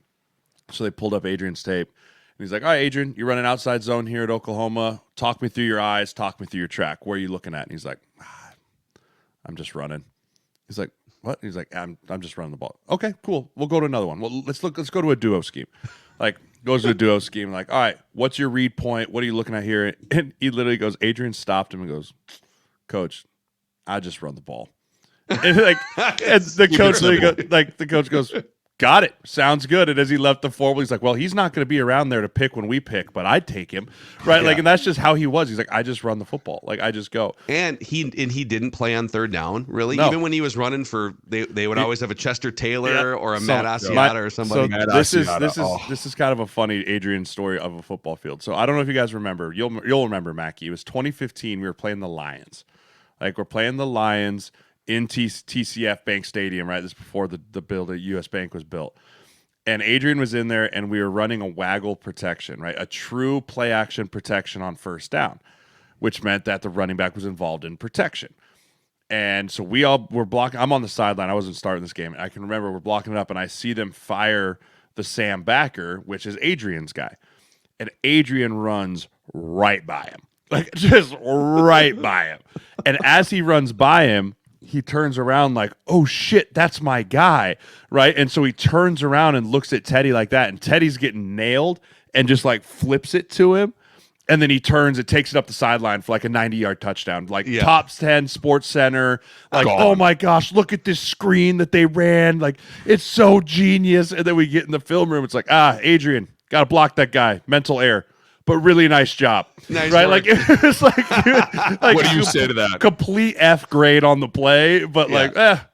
[SPEAKER 4] So they pulled up Adrian's tape. And he's like, all right, Adrian, you're running outside zone here at Oklahoma. Talk me through your eyes. Talk me through your track. Where are you looking at? And he's like, I'm just running. He's like, what? He's like, I'm just running the ball. Okay, cool. We'll go to another one. Well, let's go to a duo scheme. Like, goes to a duo scheme. Like, all right, what's your read point? What are you looking at here? And he literally goes, Adrian stopped him and goes, Coach, I just run the ball. And like, and the coach literally goes, like, the coach goes, got it. Sounds good. And as he left the forward, he's like, well, he's not going to be around there to pick when we pick, but I'd take him. Right. Yeah. Like, and that's just how he was. He's like, I just run the football. Like, I just go.
[SPEAKER 2] And he didn't play on third down, really.
[SPEAKER 4] No.
[SPEAKER 2] Even when he was running for, they would always have a Chester Taylor or a Matt Asiata or somebody.
[SPEAKER 4] So this is kind of a funny Adrian story of a football field. So I don't know if you guys remember. You'll remember, Mackey. It was 2015. We were playing the Lions. Like, we're playing the Lions in TCF Bank Stadium, right? This is before the U.S. Bank was built. And Adrian was in there, and we were running a waggle protection, right? A true play-action protection on first down, which meant that the running back was involved in protection. And so we all were blocking. I'm on the sideline. I wasn't starting this game. And I can remember we're blocking it up, and I see them fire the Sam backer, which is Adrian's guy. And Adrian runs right by him. Like, just right by him. And as he runs by him, he turns around like, oh, shit, that's my guy, right? And so he turns around and looks at Teddy like that, and Teddy's getting nailed and just, like, flips it to him. And then he turns and takes it up the sideline for, like, a 90-yard touchdown. Like, top 10 Sports Center. Like, oh, my gosh, look at this screen that they ran. Like, it's so genius. And then we get in the film room. It's like, Adrian, got to block that guy. Mental error. But really nice job,
[SPEAKER 2] nice
[SPEAKER 4] right?
[SPEAKER 2] work.
[SPEAKER 4] Like, it was like
[SPEAKER 3] what do you say to that?
[SPEAKER 4] Complete F grade on the play, but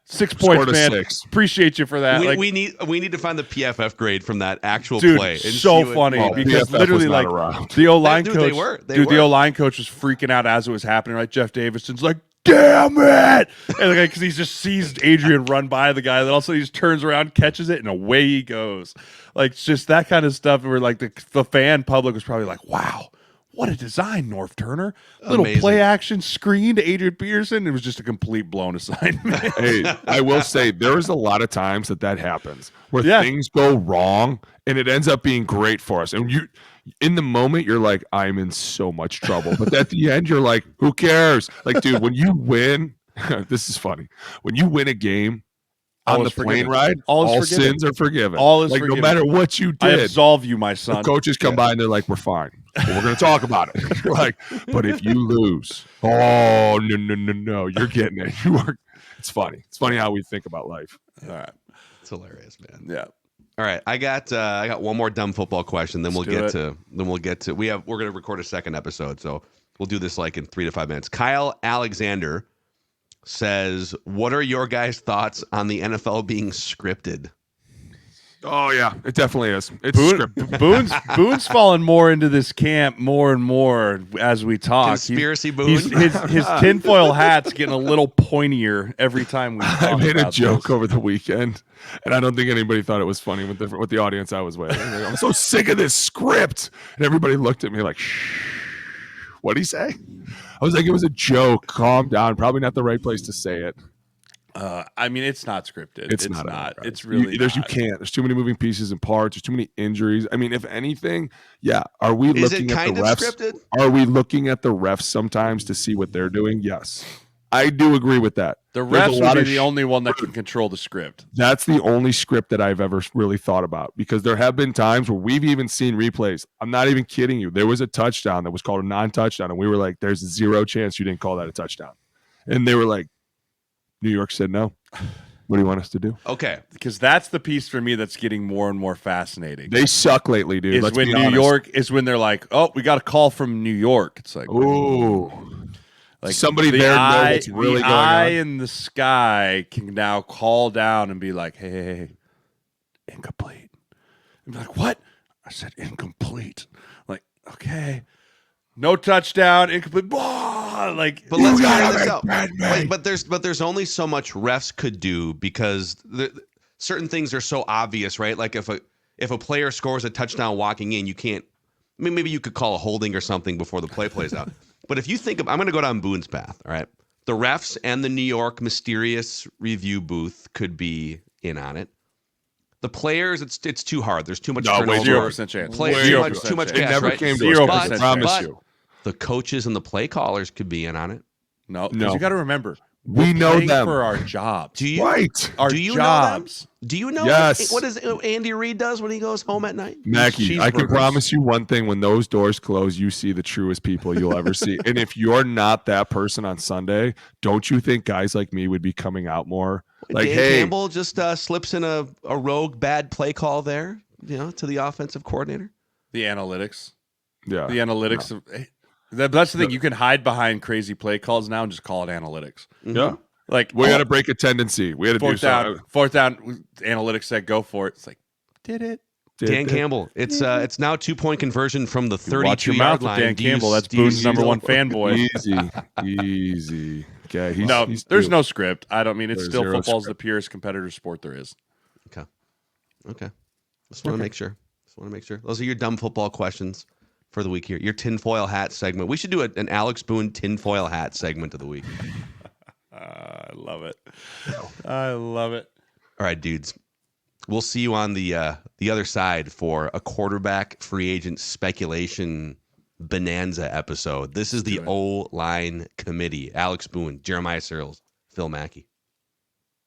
[SPEAKER 4] 6 points, man.
[SPEAKER 3] 6.
[SPEAKER 4] Appreciate you for that.
[SPEAKER 2] We need to find the PFF grade from that actual
[SPEAKER 4] dude,
[SPEAKER 2] play.
[SPEAKER 4] So funny because
[SPEAKER 3] PFF
[SPEAKER 4] literally, like,
[SPEAKER 3] around.
[SPEAKER 4] the O-line coach,
[SPEAKER 2] the
[SPEAKER 4] O-line coach was freaking out as it was happening. Right, Jeff Davidson's like, damn it, and because he just sees Adrian run by the guy, then also he just turns around, catches it, and away he goes. Like, just that kind of stuff. Where like the fan public was probably like, wow, what a design, North Turner. Little play action screen to Adrian Peterson. It was just a complete blown assignment.
[SPEAKER 3] Hey, I will say there is a lot of times that happens where things go wrong and it ends up being great for us. And you, in the moment, you're like, I'm in so much trouble. But at the end, you're like, who cares? Like, dude, when you win, this is funny. When you win a game on the plane ride, all sins are forgiven.
[SPEAKER 4] All is
[SPEAKER 3] like,
[SPEAKER 4] forgiven.
[SPEAKER 3] No matter what you did,
[SPEAKER 4] I absolve you, my son.
[SPEAKER 3] The coaches come by and they're like, we're fine. But we're going to talk about it. You're like, but if you lose, oh, no, you're getting it. You are. It's funny. It's funny how we think about life.
[SPEAKER 4] All right.
[SPEAKER 2] It's hilarious, man.
[SPEAKER 4] Yeah.
[SPEAKER 2] All right, I got one more dumb football question. Then we'll get to we're going to record a second episode, so we'll do this like in 3 to 5 minutes. Kyle Alexander says, "What are your guys' thoughts on the NFL being scripted?"
[SPEAKER 3] Oh yeah, it definitely is. It's scripted.
[SPEAKER 4] Boone's falling more into this camp more and more as we talk.
[SPEAKER 2] Conspiracy Boone.
[SPEAKER 4] His tinfoil hat's getting a little pointier every time we talk.
[SPEAKER 3] I made a joke
[SPEAKER 4] this
[SPEAKER 3] over the weekend, and I don't think anybody thought it was funny with the audience I was with. Like, I'm so sick of this script, and everybody looked at me like, "Shh, what'd he say?" I was like, "It was a joke. Calm down. Probably not the right place to say it."
[SPEAKER 4] I mean, it's not scripted. It's not. It's
[SPEAKER 3] really
[SPEAKER 4] not.
[SPEAKER 3] You can't. There's too many moving pieces and parts. There's too many injuries. I mean, if anything, yeah. Are we looking at the refs?
[SPEAKER 2] Scripted?
[SPEAKER 3] Are we looking at the refs sometimes to see what they're doing? Yes, I do agree with that.
[SPEAKER 4] The refs would be the only one that can control the script.
[SPEAKER 3] That's the only script that I've ever really thought about, because there have been times where we've even seen replays. I'm not even kidding you. There was a touchdown that was called a non-touchdown, and we were like, "There's zero chance you didn't call that a touchdown," and they were like, New York said no. What do you want us to do?
[SPEAKER 2] Okay.
[SPEAKER 4] Because that's the piece for me that's getting more and more fascinating.
[SPEAKER 3] They suck lately, dude.
[SPEAKER 4] Is when they're like, oh, we got a call from New York. It's like,
[SPEAKER 3] ooh.
[SPEAKER 4] Like
[SPEAKER 3] somebody there knows what's really
[SPEAKER 4] the
[SPEAKER 3] going
[SPEAKER 4] eye
[SPEAKER 3] on.
[SPEAKER 4] in the sky can now call down and be like, hey, incomplete. And be like, what? I said incomplete. Like, okay. No touchdown, incomplete. Blah! Like,
[SPEAKER 2] But let's carry this
[SPEAKER 3] it,
[SPEAKER 2] out.
[SPEAKER 3] Batman.
[SPEAKER 2] But there's only so much refs could do because certain things are so obvious, right? Like if a player scores a touchdown walking in, you can't. I mean, maybe you could call a holding or something before the play plays out. But if you think of, I'm going to go down Boone's path. All right, the refs and the New York mysterious review booth could be in on it. The players, it's too hard. There's too much turnover.
[SPEAKER 4] 0% chance.
[SPEAKER 2] Too much
[SPEAKER 3] It
[SPEAKER 2] cash,
[SPEAKER 3] never
[SPEAKER 2] right?
[SPEAKER 3] came to
[SPEAKER 4] 0%
[SPEAKER 3] us. I promise
[SPEAKER 2] But
[SPEAKER 3] you.
[SPEAKER 2] the coaches and the play callers could be in on it.
[SPEAKER 4] No,
[SPEAKER 3] No.
[SPEAKER 4] you got to remember,
[SPEAKER 3] We
[SPEAKER 4] we're
[SPEAKER 3] know
[SPEAKER 4] playing
[SPEAKER 3] them.
[SPEAKER 4] for our jobs.
[SPEAKER 2] Do you?
[SPEAKER 3] Right.
[SPEAKER 4] Our
[SPEAKER 2] Do you
[SPEAKER 4] jobs.
[SPEAKER 2] know them? Do you know
[SPEAKER 3] Yes.
[SPEAKER 2] what does Andy Reid does when he goes home at night?
[SPEAKER 3] Mackie, I can
[SPEAKER 4] Cheeseburgers.
[SPEAKER 3] promise you one thing. When those doors close, you see the truest people you'll ever see. And if you're not that person on Sunday, don't you think guys like me would be coming out more? Like,
[SPEAKER 2] Dan
[SPEAKER 3] hey,
[SPEAKER 2] Campbell just slips in a rogue bad play call there, to the offensive coordinator.
[SPEAKER 4] The analytics.
[SPEAKER 3] yeah.
[SPEAKER 4] The analytics. That's the thing. You can hide behind crazy play calls now and just call it analytics.
[SPEAKER 3] Yeah.
[SPEAKER 4] Like,
[SPEAKER 3] We got to break a tendency. We got to do something.
[SPEAKER 4] Fourth down, analytics said go for it. It's like, did it?
[SPEAKER 2] Dan Campbell. It's now 2-point conversion from the
[SPEAKER 4] Watch
[SPEAKER 2] 32
[SPEAKER 4] your
[SPEAKER 2] yard
[SPEAKER 4] mouth with
[SPEAKER 2] line.
[SPEAKER 4] Dan
[SPEAKER 2] Do you-
[SPEAKER 4] Campbell. That's
[SPEAKER 2] do you
[SPEAKER 4] Boone's number
[SPEAKER 2] still-
[SPEAKER 4] one fanboy.
[SPEAKER 3] Easy. Okay.
[SPEAKER 4] There's no script. I don't mean it's
[SPEAKER 3] There's
[SPEAKER 4] still
[SPEAKER 3] zero
[SPEAKER 4] football's
[SPEAKER 3] script.
[SPEAKER 4] the purest competitor sport there is.
[SPEAKER 2] Okay. Just want to make sure. Those are your dumb football questions for the week here. Your tinfoil hat segment. We should do an Alex Boone tinfoil hat segment of the week.
[SPEAKER 4] I love it. I love it.
[SPEAKER 2] All right, dudes. We'll see you on the other side for a quarterback free agent speculation bonanza episode. This is the O-line committee. Alex Boone, Jeremiah Sirles, Phil Mackey.